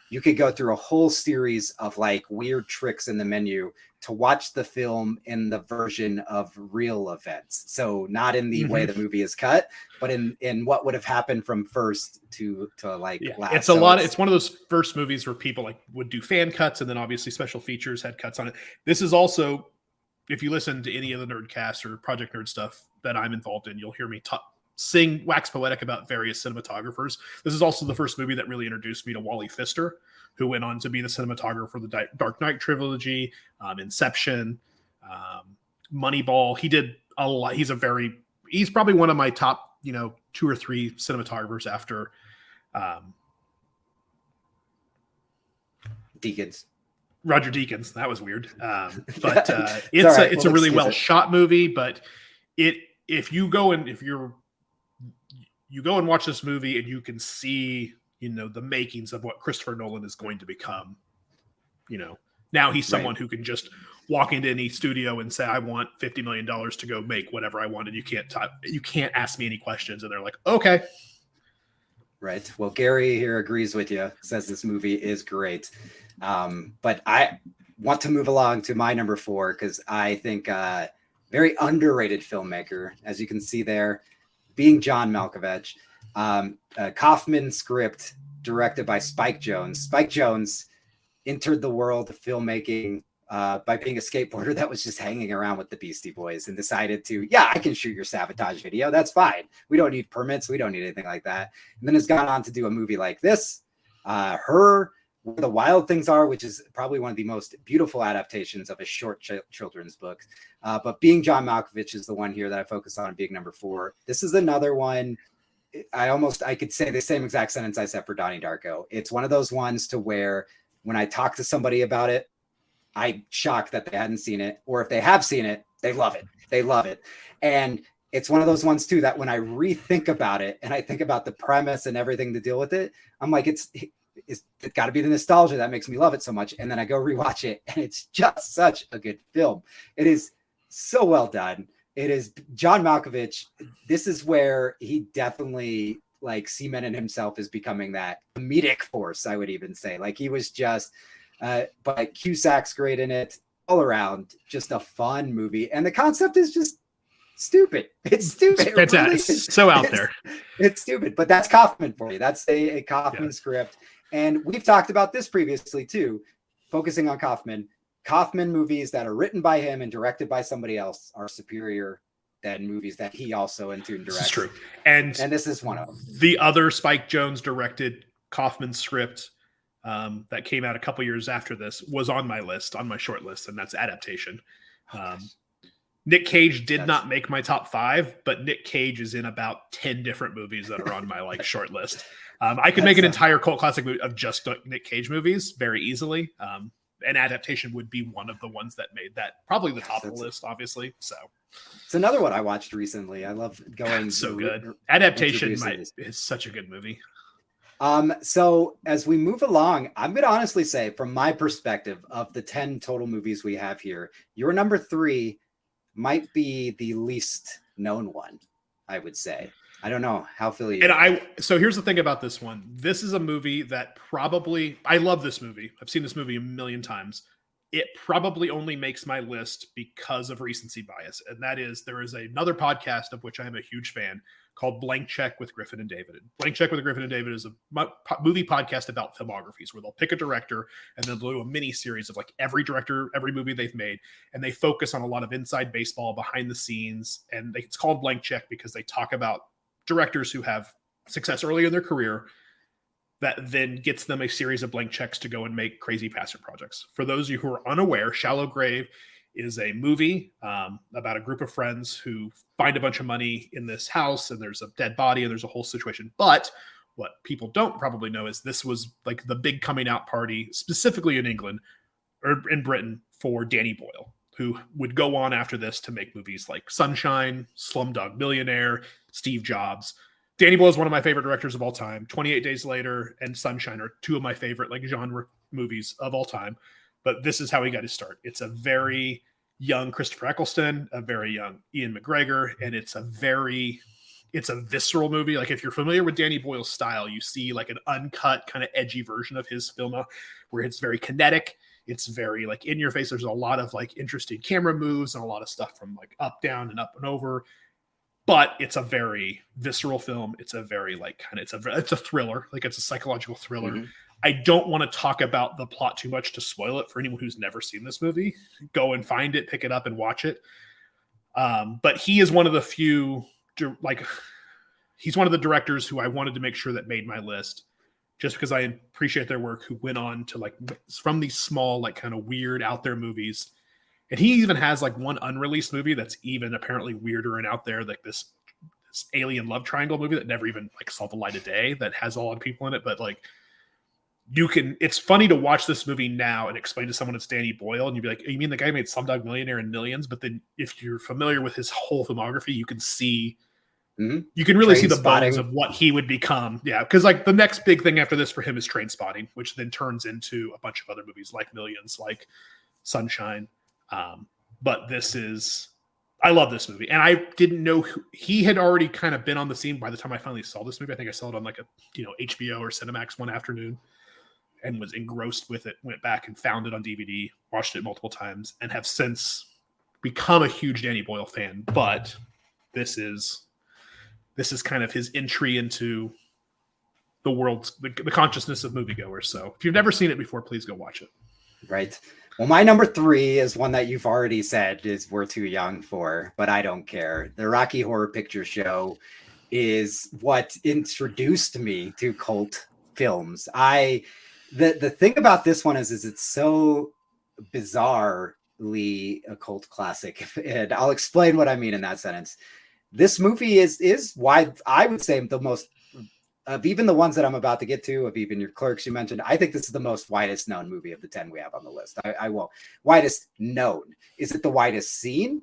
you could go through a whole series of like weird tricks in the menu to watch the film in the version of real events. So not in the way the movie is cut, but in what would have happened from first to like last. It's one of those first movies where people like would do fan cuts, and then obviously special features had cuts on it. This is also, if you listen to any of the Nerdcast or Project Nerd stuff that I'm involved in, you'll hear me sing wax poetic about various cinematographers. This is also the first movie that really introduced me to Wally Pfister, who went on to be the cinematographer for the Dark Knight trilogy, Inception, Moneyball. He did a lot. He's probably one of my top, 2 or 3 cinematographers after Deakins. Roger Deakins. That was weird. But it's a really well shot movie, but if you go and watch this movie and you can see, the makings of what Christopher Nolan is going to become, now he's someone who can just walk into any studio and say, I want $50 million to go make whatever I want. And you can't ask me any questions. And they're like, okay. Right. Well, Gary here agrees with you, says this movie is great. But I want to move along to my number 4, because I think very underrated filmmaker, as you can see there, being John Malkovich. Kaufman script, directed by Spike Jonze. Spike Jonze entered the world of filmmaking by being a skateboarder that was just hanging around with the Beastie Boys and decided to, yeah, I can shoot your Sabotage video. That's fine. We don't need permits. We don't need anything like that. And then has gone on to do a movie like this, Her, Where the Wild Things Are, which is probably one of the most beautiful adaptations of a short children's book. But Being John Malkovich is the one here that I focus on being number 4. This is another one. I could say the same exact sentence I said for Donnie Darko. It's one of those ones to where when I talk to somebody about it, I'm shocked that they hadn't seen it, or if they have seen it, they love it. They love it. And it's one of those ones too, that when I rethink about it and I think about the premise and everything to deal with it, I'm like, it's got to be the nostalgia that makes me love it so much. And then I go rewatch it and it's just such a good film. It is so well done. It is John Malkovich. This is where he definitely like cemented himself as becoming that comedic force, I would even say. Like he was just, but Cusack's great in it. All around, just a fun movie. And the concept is just stupid. It's stupid. It's really so out there. It's stupid, but that's Kaufman for you. That's a Kaufman script. And we've talked about this previously too, focusing on Kaufman. Kaufman movies that are written by him and directed by somebody else are superior than movies that he also in tune directs. This is true. And this is one of them. The other Spike Jonze directed Kaufman script that came out a couple years after this was on my list, on my short list, and that's Adaptation. Nick Cage did not make my top 5, but Nick Cage is in about 10 different movies that are on my like short list. I could make an entire cult classic movie of just Nick Cage movies very easily. And Adaptation would be one of the ones that made that probably the top of the list, obviously. So it's another one I watched recently. I love going. So good. Adaptation is such a good movie. So as we move along, I'm going to honestly say from my perspective of the 10 total movies we have here, your number 3 might be the least known one, I would say. I don't know how Philly. So here's the thing about this one. This is a movie that I love this movie. I've seen this movie a million times. It probably only makes my list because of recency bias. And that is, there is another podcast of which I am a huge fan called Blank Check with Griffin and David. Blank Check with Griffin and David is a movie podcast about filmographies where they'll pick a director and then they'll do a mini series of like every director, every movie they've made. And they focus on a lot of inside baseball, behind the scenes. And it's called Blank Check because they talk about directors who have success early in their career that then gets them a series of blank checks to go and make crazy passion projects. For those of you who are unaware, Shallow Grave is a movie about a group of friends who find a bunch of money in this house and there's a dead body and there's a whole situation. But what people don't probably know is this was like the big coming out party, specifically in England or in Britain, for Danny Boyle, who would go on after this to make movies like Sunshine, Slumdog Millionaire, Steve Jobs. Danny Boyle is one of my favorite directors of all time. 28 Days Later and Sunshine are two of my favorite like genre movies of all time. But this is how he got his start. It's a very young Christopher Eccleston, a very young Ian McGregor, and it's a visceral movie. Like if you're familiar with Danny Boyle's style, you see like an uncut kind of edgy version of his film where it's very kinetic. It's very like in your face. There's a lot of like interesting camera moves and a lot of stuff from like up, down and up and over. But it's a very visceral film. It's a very like kind of, it's a thriller. Like it's a psychological thriller. Mm-hmm. I don't want to talk about the plot too much to spoil it for anyone who's never seen this movie. Go and find it, pick it up and watch it. But he is one of the few, he's one of the directors who I wanted to make sure that made my list just because I appreciate their work, who went on to like from these small, like kind of weird out there movies. And he even has like one unreleased movie that's even apparently weirder and out there, like this alien love triangle movie that never even like saw the light of day, that has a lot of people in it. But like it's funny to watch this movie now and explain to someone it's Danny Boyle. And you'd be like, you mean the guy made Slumdog Millionaire and Millions? But then if you're familiar with his whole filmography, you can see, you can really see the bones of what he would become. Yeah. Cause like the next big thing after this for him is Trainspotting, which then turns into a bunch of other movies like Millions, like Sunshine. But I love this movie, and I didn't know he had already kind of been on the scene by the time I finally saw this movie. I think I saw it on like a HBO or Cinemax one afternoon and was engrossed with it, went back and found it on DVD, watched it multiple times, and have since become a huge Danny Boyle fan. But this is kind of his entry into the world's the consciousness of moviegoers. So if you've never seen it before, please go watch it. Right. Well, my number 3 is one that you've already said is we're too young for, but I don't care. The Rocky Horror Picture Show is what introduced me to cult films. The thing about this one is it's so bizarrely a cult classic, and I'll explain what I mean in that sentence. This movie is why I would say the most of even the ones that I'm about to get to, of even your Clerks you mentioned. I think this is the most widest known movie of the 10 we have on the list. I won't. Widest known. Is it the widest seen?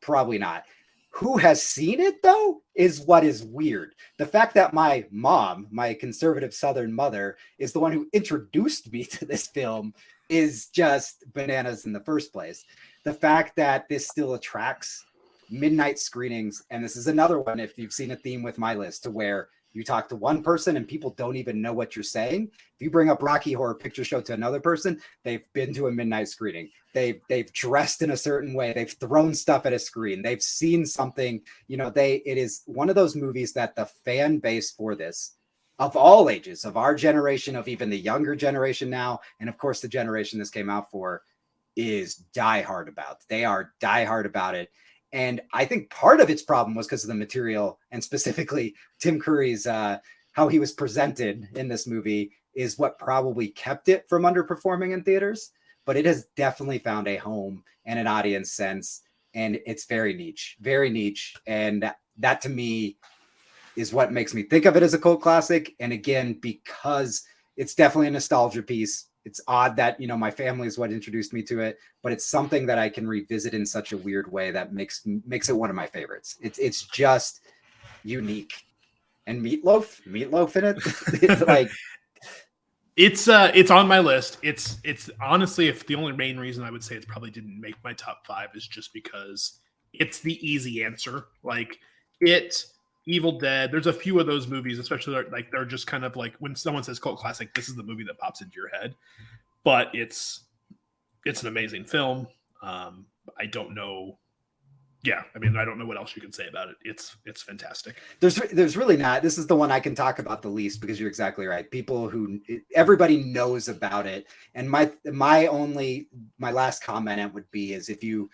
Probably not. Who has seen it, though, is what is weird. The fact that my mom, my conservative Southern mother, is the one who introduced me to this film is just bananas in the first place. The fact that this still attracts midnight screenings, and this is another one, if you've seen a theme with my list, to where you talk to one person and people don't even know what you're saying. If you bring up Rocky Horror Picture Show to another person, they've been to a midnight screening. They've dressed in a certain way. They've thrown stuff at a screen. They've seen something. It is one of those movies that the fan base for this, of all ages, of our generation, of even the younger generation now, and of course the generation this came out for, is diehard about. They are diehard about it. And I think part of its problem was because of the material, and specifically Tim Curry's how he was presented in this movie is what probably kept it from underperforming in theaters. But it has definitely found a home and an audience sense, and it's very niche. And that to me is what makes me think of it as a cult classic. And again, because it's definitely a nostalgia piece. It's odd that, my family is what introduced me to it, but it's something that I can revisit in such a weird way that makes it one of my favorites. It's just unique. And meatloaf in it. It's like, it's on my list. It's honestly, if the only main reason I would say it probably didn't make my top 5 is just because it's the easy answer. Like Evil Dead. There's a few of those movies, especially like they're just kind of like when someone says cult classic, this is the movie that pops into your head. But it's an amazing film. I don't know. Yeah, I mean, I don't know what else you can say about it. It's fantastic. There's really not. This is the one I can talk about the least because you're exactly right. Everybody knows about it. And my last comment would be is if you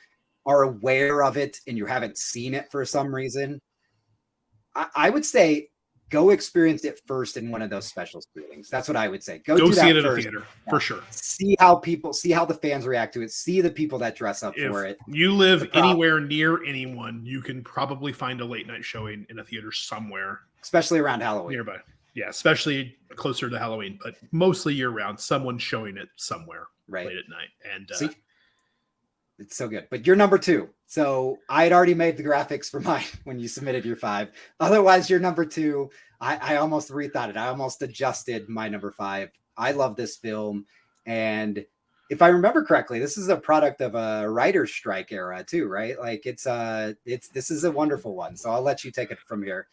are aware of it and you haven't seen it for some reason, I would say go experience it first in one of those special screenings. That's what I would say. Go do see that it in first. A theater for sure. See how the fans react to it. See the people that dress up for it. You live anywhere near anyone, you can probably find a late night showing in a theater somewhere, especially around Halloween. Nearby. Yeah, especially closer to Halloween, but mostly year round. Someone's showing it somewhere late at night, and it's so good. But you're number 2. So I had already made the graphics for mine when you submitted your 5. Otherwise, you're number 2. I almost rethought it. I almost adjusted my number 5. I love this film. And if I remember correctly, this is a product of a writer's strike era too, right? Like this is a wonderful one. So I'll let you take it from here.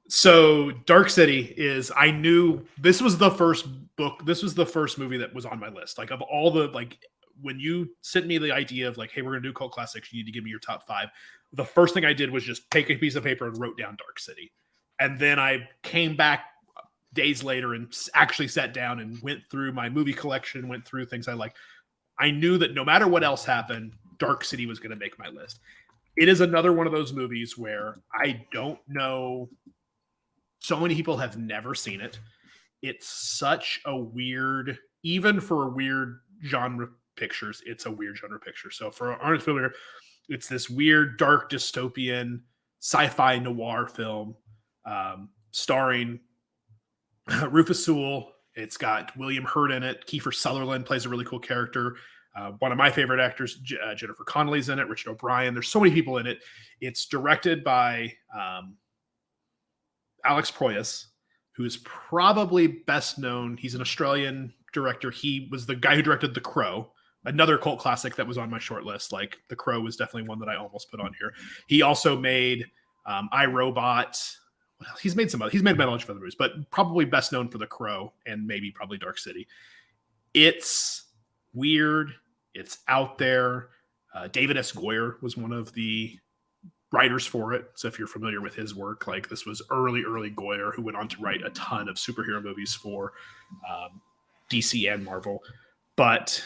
So Dark City I knew this was the first book. This was the first movie that was on my list. Like of all the, like, when you sent me the idea of like, hey, we're going to do cult classics, you need to give me your top 5. The first thing I did was just take a piece of paper and wrote down Dark City. And then I came back days later and actually sat down and went through my movie collection, went through things I liked. I knew that no matter what else happened, Dark City was going to make my list. It is another one of those movies where I don't know. So many people have never seen it. It's such a weird, even for weird genre pictures, it's a weird genre picture. So for aren't familiar, it's this weird, dark, dystopian, sci-fi noir film starring Rufus Sewell. It's got William Hurt in it. Kiefer Sutherland plays a really cool character. One of my favorite actors, Jennifer Connelly's in it. Richard O'Brien. There's so many people in it. It's directed by Alex Proyas, who is probably best known. He's an Australian director. He was the guy who directed The Crow, another cult classic that was on my short list. Like The Crow was definitely one that I almost put on here. He also made I, Robot. He's made a bunch of other movies, but probably best known for The Crow and probably Dark City. It's weird. It's out there. David S. Goyer was one of the writers for it. So if you're familiar with his work, like this was early Goyer, who went on to write a ton of superhero movies for DC and Marvel. But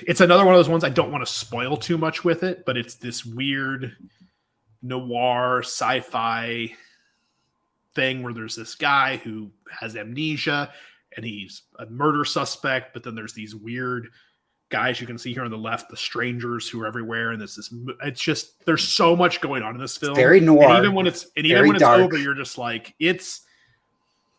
it's another one of those ones I don't want to spoil too much with it, but it's this weird noir sci-fi thing where there's this guy who has amnesia and he's a murder suspect, but then there's these weird guys you can see here on the left, the strangers who are everywhere, and it's just there's so much going on in this film. It's very noir. And even when it's over, you're just like, it's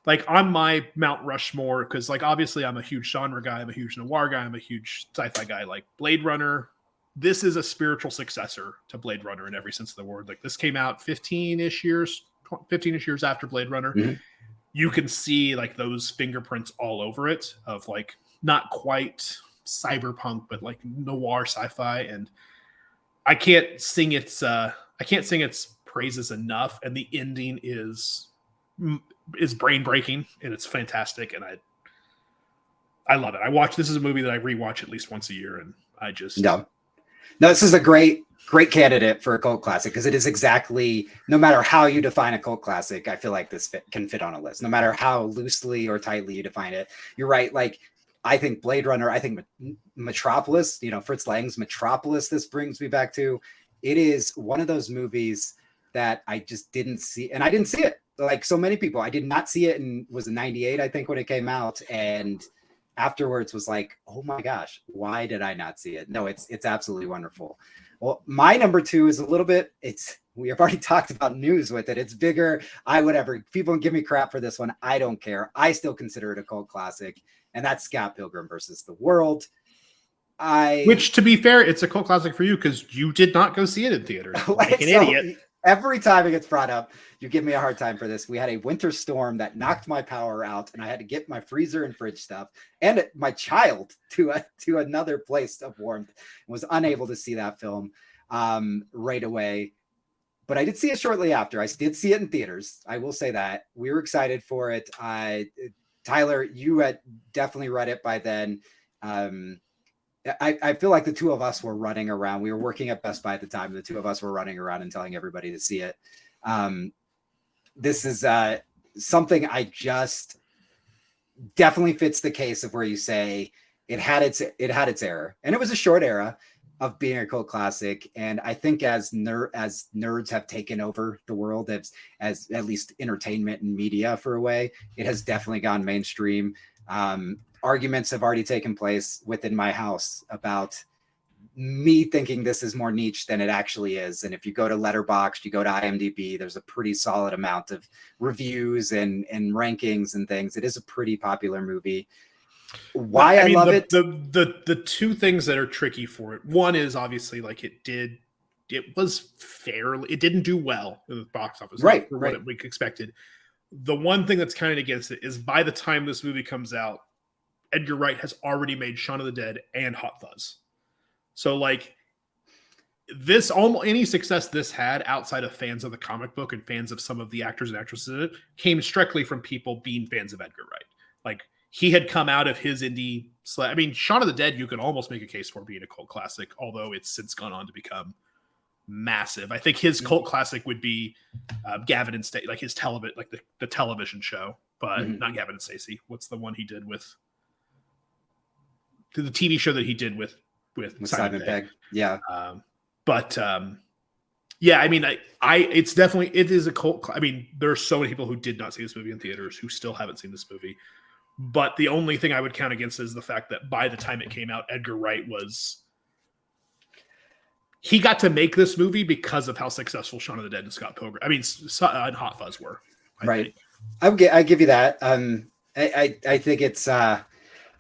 like on my Mount Rushmore, because like obviously I'm a huge genre guy, I'm a huge noir guy, I'm a huge sci-fi guy. Like Blade Runner, this is a spiritual successor to Blade Runner in every sense of the word. Like this came out 15-ish years after Blade Runner. Mm-hmm. You can see like those fingerprints all over it of like not quite cyberpunk, but like noir sci-fi. And I can't sing its praises enough. And the ending is brain breaking and it's fantastic. And I love it. This is a movie that I rewatch at least once a year. And I just, no, this is a great candidate for a cult classic, because it is exactly, no matter how you define a cult classic, I feel like this can fit on a list, no matter how loosely or tightly you define it. You're right. Like, I think Blade Runner, I think Metropolis, Fritz Lang's Metropolis, this brings me back to, it is one of those movies that I just didn't see. And I didn't see it like so many people. I did not see it, and was in 98, I think, when it came out. And afterwards was like, oh my gosh, why did I not see it? No, it's absolutely wonderful. Well, my number 2 is a little bit, we have already talked about news with it. It's bigger. Whatever. People give me crap for this one. I don't care. I still consider it a cult classic. And that's Scott Pilgrim versus the World. Which, to be fair, it's a cult classic for you because you did not go see it in theaters. Like an idiot. Every time it gets brought up, you give me a hard time for this. We had a winter storm that knocked my power out, and I had to get my freezer and fridge stuff and my child to another place of warmth. Was unable to see that film right away. But I did see it shortly after. I did see it in theaters. I will say that. We were excited for it. Tyler, you had definitely read it by then. I feel like the two of us were running around. We were working at Best Buy at the time. The two of us were running around and telling everybody to see it. This is something I just definitely fits the case of where you say it had its era, and it was a short era of being a cult classic. And I think as nerds have taken over the world as at least entertainment and media for a way, it has definitely gone mainstream. Arguments have already taken place within my house about me thinking this is more niche than it actually is. And if you go to Letterboxd, you go to IMDb, there's a pretty solid amount of reviews and rankings and things. It is a pretty popular movie. Why I love it. The two things that are tricky for it. One is obviously like it didn't do well in the box office. Right. What we expected. The one thing that's kind of against it is by the time this movie comes out, Edgar Wright has already made Shaun of the Dead and Hot Fuzz. So like this, almost any success this had outside of fans of the comic book and fans of some of the actors and actresses in it came strictly from people being fans of Edgar Wright. Like he had come out of his indie. I mean, Shaun of the Dead, you could almost make a case for being a cult classic, although it's since gone on to become massive. I think his cult classic would be Gavin and Stacey, like his television, like the television show, but not Gavin and Stacey. What's the one he did with the TV show that he did with Simon Pegg? Yeah. Yeah, I mean, it is a cult. I mean, there are so many people who did not see this movie in theaters who still haven't seen this movie. But the only thing I would count against is the fact that by the time it came out, Edgar Wright he got to make this movie because of how successful Shaun of the Dead and Scott Pilgrim, and Hot Fuzz were. Right. I give you that. I think it's, I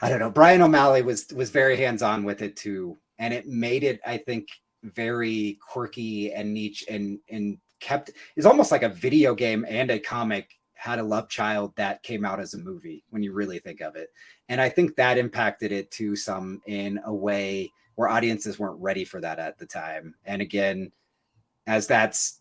don't know. Brian O'Malley was very hands-on with it too. And it made it, I think, very quirky and niche and it's almost like a video game and a comic had a love child that came out as a movie when you really think of it. And I think that impacted it to some in a way where audiences weren't ready for that at the time. And again, as that's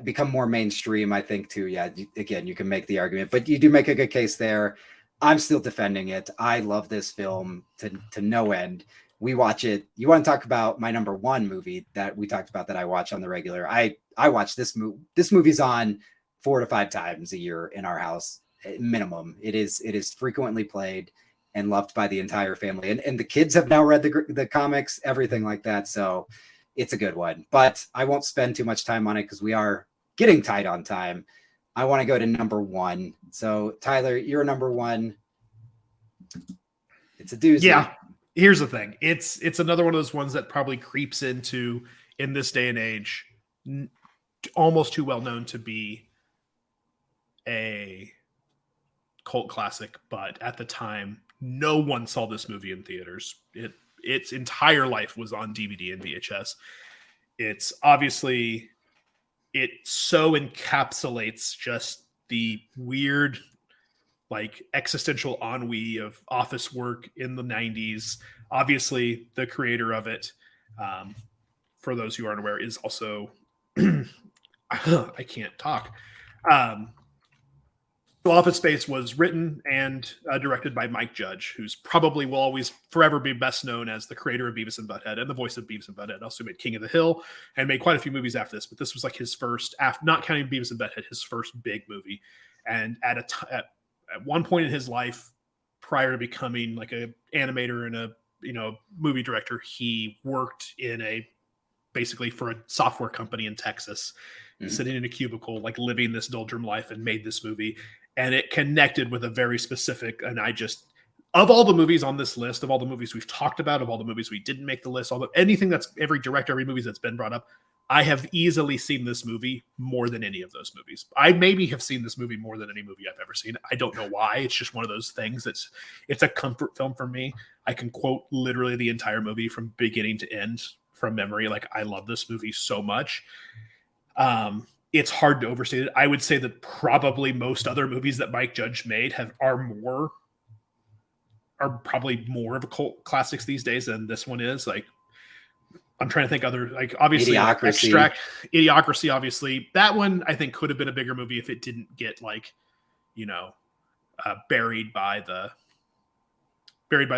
become more mainstream, I think too, yeah, again, you can make the argument, but you do make a good case there. I'm still defending it. I love this film to no end. We watch it. You want to talk about my number one movie that we talked about that I watch on the regular. I I watch this movie. This movie's on 4 to 5 times a year in our house, minimum. It is frequently played and loved by the entire family. And the kids have now read the comics, everything like that. So it's a good one. But I won't spend too much time on it because we are getting tight on time. I want to go to number 1. So Tyler, you're number 1. It's a doozy. Yeah. Here's the thing. It's another one of those ones that probably creeps into, in this day and age, almost too well known to be a cult classic, but at the time, no one saw this movie in theaters. Its entire life was on DVD and VHS. It's obviously, it so encapsulates just the weird, like, existential ennui of office work in the 90s. Obviously, the creator of it, for those who aren't aware, is also I can't talk. So Office Space was written and directed by Mike Judge, who's probably will always forever be best known as the creator of Beavis and Butthead and the voice of Beavis and Butthead. Also made King of the Hill and made quite a few movies after this, but this was like his first, not counting Beavis and Butthead, his first big movie. And at one point in his life, prior to becoming like a animator and a movie director, he worked in basically for a software company in Texas, sitting in a cubicle, like living this doldrum life, and made this movie. And it connected with a very specific, and of all the movies on this list, of all the movies we've talked about, of all the movies we didn't make the list, anything that's every director, every movie that's been brought up, I have easily seen this movie more than any of those movies. I maybe have seen this movie more than any movie I've ever seen. I don't know why. It's just one of those things it's a comfort film for me. I can quote literally the entire movie from beginning to end from memory. Like, I love this movie so much. It's hard to overstate it. I would say that probably most other movies that Mike Judge made are probably more of a cult classics these days than this one is. Like, I'm trying to think other, like, obviously Idiocracy, obviously. That one I think could have been a bigger movie if it didn't get like, buried by the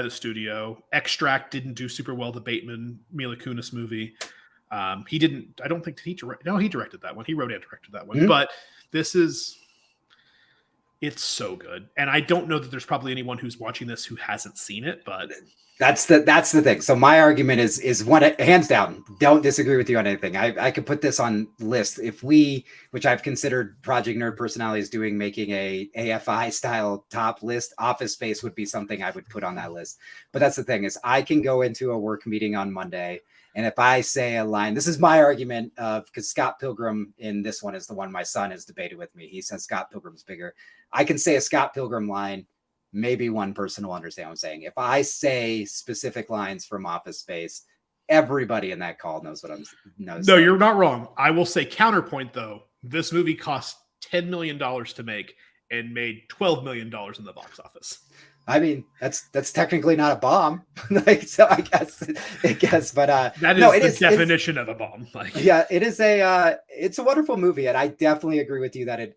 studio. Extract didn't do super well, the Bateman Mila Kunis movie. He didn't, I don't think he directed that one. He wrote and directed that one. But it's so good. And I don't know that there's probably anyone who's watching this who hasn't seen it, but that's the thing. So my argument is one, hands down, don't disagree with you on anything. I could put this on list which I've considered Project Nerd Personalities doing, making a AFI style top list. Office Space would be something I would put on that list. But that's the thing, is I can go into a work meeting on Monday, and if I say a line, this is my argument because Scott Pilgrim in this one is the one my son has debated with me. He says Scott Pilgrim's bigger. I can say a Scott Pilgrim line. Maybe one person will understand what I'm saying. If I say specific lines from Office Space, everybody in that call knows what I'm knows. No, you're not wrong. I will say counterpoint though. This movie cost $10 million to make and made $12 million in the box office. I mean, that's technically not a bomb. So I guess, but that is the definition of a bomb. Like, yeah, it's a wonderful movie, and I definitely agree with you that it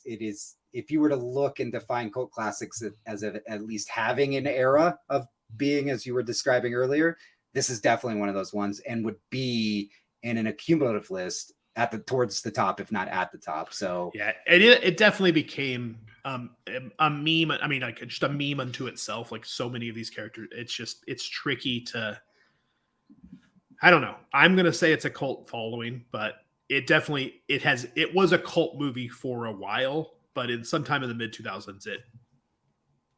is. If you were to look and define cult classics as at least having an era of being, as you were describing earlier, this is definitely one of those ones, and would be in an accumulative list towards the top, if not at the top. So yeah, it definitely became a meme. I mean, like, just a meme unto itself. Like, so many of these characters, it's tricky to. I don't know. I'm gonna say it's a cult following, but it was a cult movie for a while. But sometime in the mid 2000s, it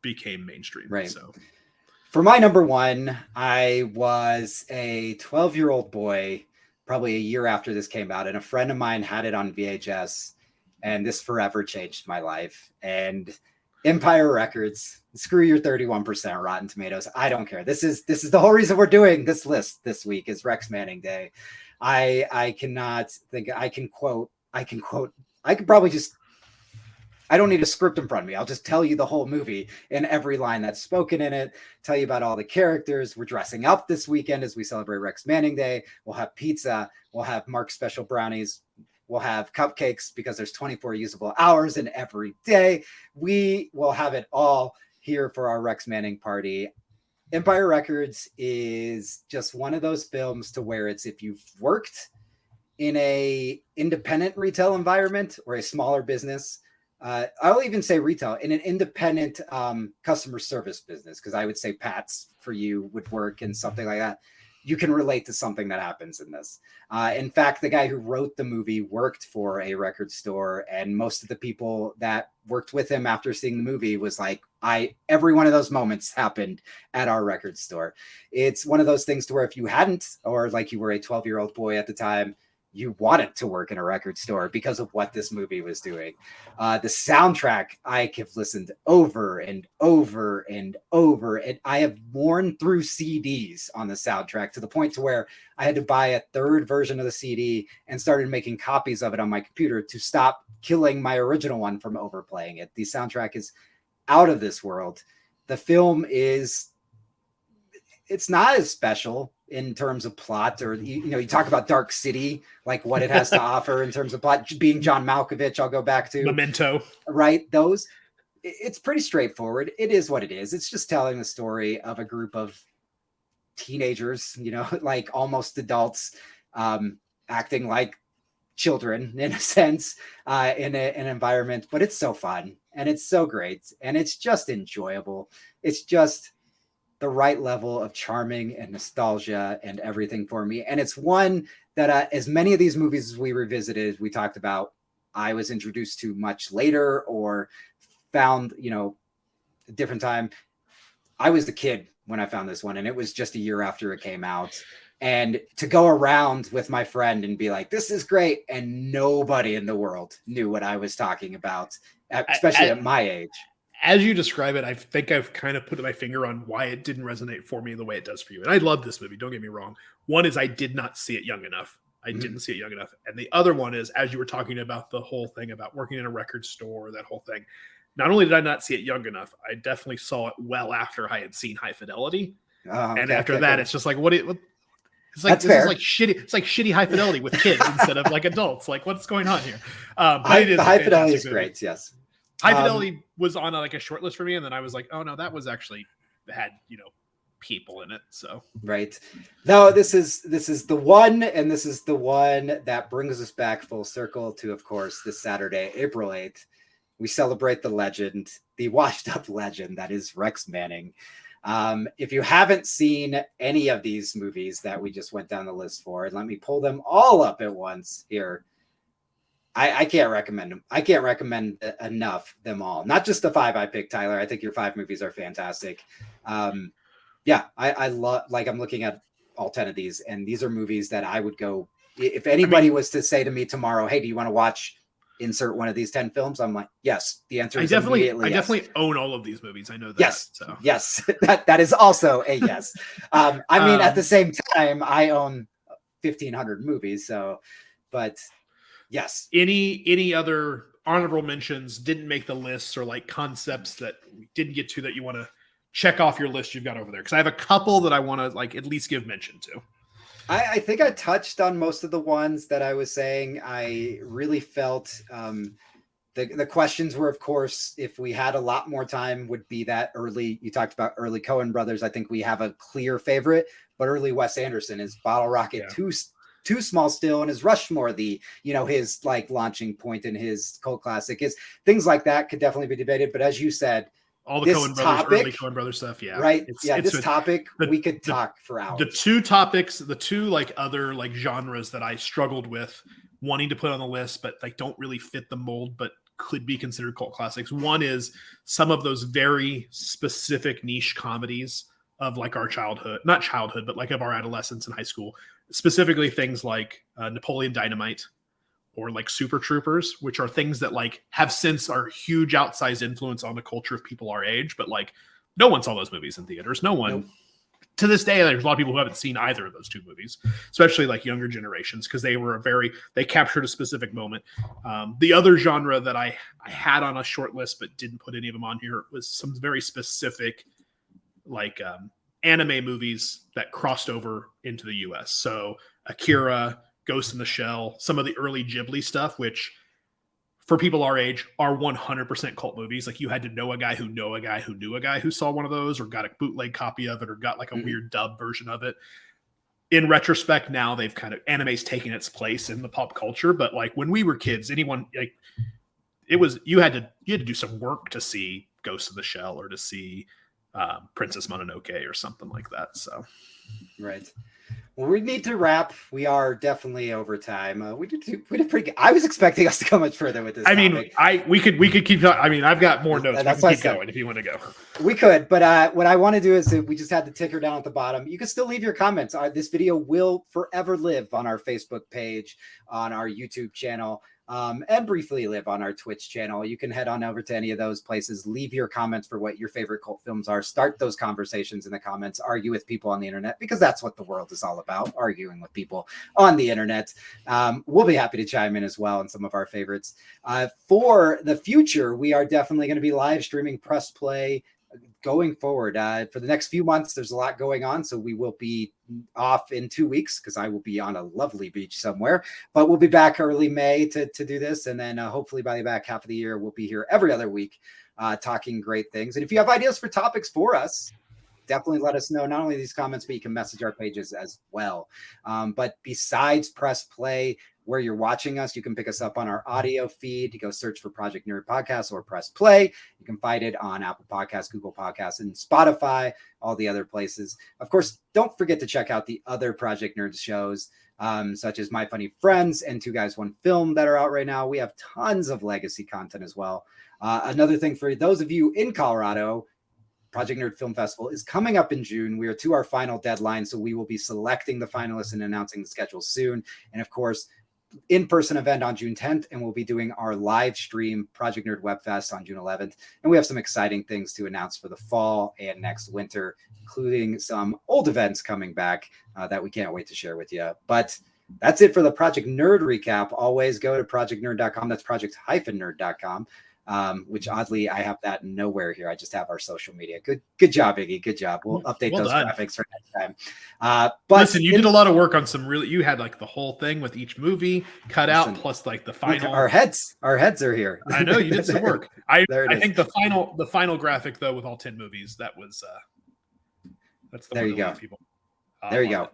became mainstream. Right. So, for my number 1, I was a 12-year-old boy, probably a year after this came out, and a friend of mine had it on VHS, and this forever changed my life. And Empire Records, screw your 31% Rotten Tomatoes. I don't care. This is the whole reason we're doing this list this week is Rex Manning Day. I cannot think. I can probably just. I don't need a script in front of me. I'll just tell you the whole movie and every line that's spoken in it, tell you about all the characters. We're dressing up this weekend as we celebrate Rex Manning Day. We'll have pizza. We'll have Mark's Special Brownies. We'll have cupcakes because there's 24 usable hours in every day. We will have it all here for our Rex Manning party. Empire Records is just one of those films to where it's, if you've worked in a independent retail environment or a smaller business, I'll even say retail, in an independent customer service business, because I would say Pat's for you would work and something like that. You can relate to something that happens in this. In fact, the guy who wrote the movie worked for a record store, and most of the people that worked with him after seeing the movie was like, every one of those moments happened at our record store. It's one of those things to where if you hadn't, or like you were a 12-year-old boy at the time, you wanted to work in a record store because of what this movie was doing. The soundtrack I have listened over and over and over, and I have worn through CDs on the soundtrack to the point to where I had to buy a third version of the CD and started making copies of it on my computer to stop killing my original one from overplaying it. The soundtrack is out of this world. The film it's not as special in terms of plot, or you talk about Dark City, like what it has to offer in terms of plot, being John Malkovich. I'll go back to Memento, right? It's pretty straightforward. It is what it is. It's just telling the story of a group of teenagers, like almost adults, acting like children in a sense, in an environment. But it's so fun and it's so great and it's just enjoyable. It's just the right level of charming and nostalgia and everything for me. And it's one that as many of these movies as we revisited, we talked about, I was introduced to much later or found, a different time. I was the kid when I found this one, and it was just a year after it came out. And to go around with my friend and be like, this is great. And nobody in the world knew what I was talking about, especially at my age. As you describe it, I think I've kind of put my finger on why it didn't resonate for me the way it does for you. And I love this movie, don't get me wrong. One is I did not see it young enough. I didn't see it young enough. And the other one is, as you were talking about the whole thing about working in a record store, that whole thing, not only did I not see it young enough, I definitely saw it well after I had seen High Fidelity. And after that, it's just like, it's like, this is like shitty. It's like shitty High Fidelity with kids instead of like adults. Like, what's going on here? High Fidelity is great. Yes. High Fidelity was on a short list for me, and then I was like, oh no, that was actually had people in it. So right. No, this is the one, and this is the one that brings us back full circle to, of course, this Saturday, April 8th. We celebrate the legend, the washed up legend that is Rex Manning. If you haven't seen any of these movies that we just went down the list for, and let me pull them all up at once here. I can't recommend them. I can't recommend enough them all. Not just the 5 I picked, Tyler. I think your 5 movies are fantastic. I love, like, I'm looking at all 10 of these, and these are movies that I would go, if anybody was to say to me tomorrow, hey, do you want to watch insert one of these 10 films? I'm like, yes. The answer is immediately yes. I definitely own all of these movies. I know that. Yes. So. Yes. That is also a yes. I mean, at the same time, I own 1,500 movies. So, but yes. Any other honorable mentions didn't make the list, or like concepts that we didn't get to that you want to check off your list you've got over there? Because I have a couple that I want to like at least give mention to. I think I touched on most of the ones that I was saying. I really felt the questions were, of course, if we had a lot more time, would be that early. You talked about early Coen brothers. I think we have a clear favorite, but early Wes Anderson is Bottle Rocket, Too Small Still, and his Rushmore, his like launching point in his cult classic, is things like that could definitely be debated. But as you said, all the Coen brothers, early Coen brothers stuff, yeah, right, this topic we could talk for hours. The two topics, the two like other like genres that I struggled with wanting to put on the list, but like don't really fit the mold, but could be considered cult classics. One is some of those very specific niche comedies of like our not childhood, but like of our adolescence and high school. Specifically things like Napoleon Dynamite or like Super Troopers, which are things that like have since are huge outsized influence on the culture of people our age. But like no one saw those movies in theaters. No one. Nope. To this day, there's a lot of people who haven't seen either of those two movies, especially like younger generations, because they captured a specific moment. The other genre that I had on a short list but didn't put any of them on here was some very specific like anime movies that crossed over into the US. So Akira, Ghost in the Shell, some of the early Ghibli stuff, which for people our age are 100% cult movies. Like you had to know a guy who knew a guy who knew a guy who saw one of those or got a bootleg copy of it or got like a weird dub version of it. in retrospect, now they've kind of anime's taken its place in the pop culture. But like when we were kids, anyone like you had to do some work to see Ghost of the Shell or to see Princess Mononoke or something like that. So, right. Well, we need to wrap. We are definitely over time. We did pretty good. I was expecting us to go much further with this. I mean, we could keep. I mean, I've got more notes. That's we can keep going if you want to go. We could, but what I want to do is we just had the ticker down at the bottom. You can still leave your comments. This video will forever live on our Facebook page, on our YouTube channel, and briefly live on our Twitch channel. You can head on over to any of those places. Leave your comments for what your favorite cult films are. Start those conversations in the comments. Argue with people on the internet, because that's what the world is all about, arguing with people on the internet. We'll be happy to chime in as well on some of our favorites. For the future, we are definitely going to be live streaming Press Play going forward. For the next few months, there's a lot going on, so we will be off in 2 weeks because I will be on a lovely beach somewhere, but we'll be back early May to do this, and then hopefully by the back half of the year we'll be here every other week talking great things. And if you have ideas for topics for us, definitely let us know. Not only these comments, but you can message our pages as well. But besides Press Play, where you're watching us, you can pick us up on our audio feed. You go search for Project Nerd Podcast or Press Play. You can find it on Apple Podcasts, Google Podcasts, and Spotify, all the other places. Of course, don't forget to check out the other Project Nerd shows, such as My Funny Friends and Two Guys, One Film that are out right now. We have tons of legacy content as well. Another thing for those of you in Colorado, Project Nerd Film Festival is coming up in June. We are to our final deadline, so we will be selecting the finalists and announcing the schedule soon. And of course, in-person event on June 10th, and we'll be doing our live stream Project Nerd Web Fest on June 11th. And we have some exciting things to announce for the fall and next winter, including some old events coming back that we can't wait to share with you. But that's it for the Project Nerd recap. Always go to projectnerd.com. That's project-nerd.com. Which oddly I have that nowhere here. I just have our social media. Good job, Iggy. Good job. We'll update those graphics for next time. But listen, you did a lot of work on some really. You had like the whole thing with each movie cut out, plus like the final. Our heads are here. I know you did some work. I think the final graphic though with all 10 movies, that was that's the there one you go. People, there you go.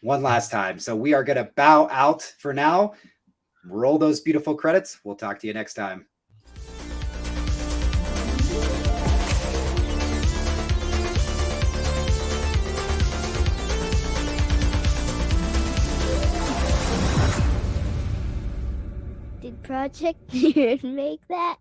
One last time. So we are gonna bow out for now. Roll those beautiful credits. We'll talk to you next time. Did Project Nerd make that?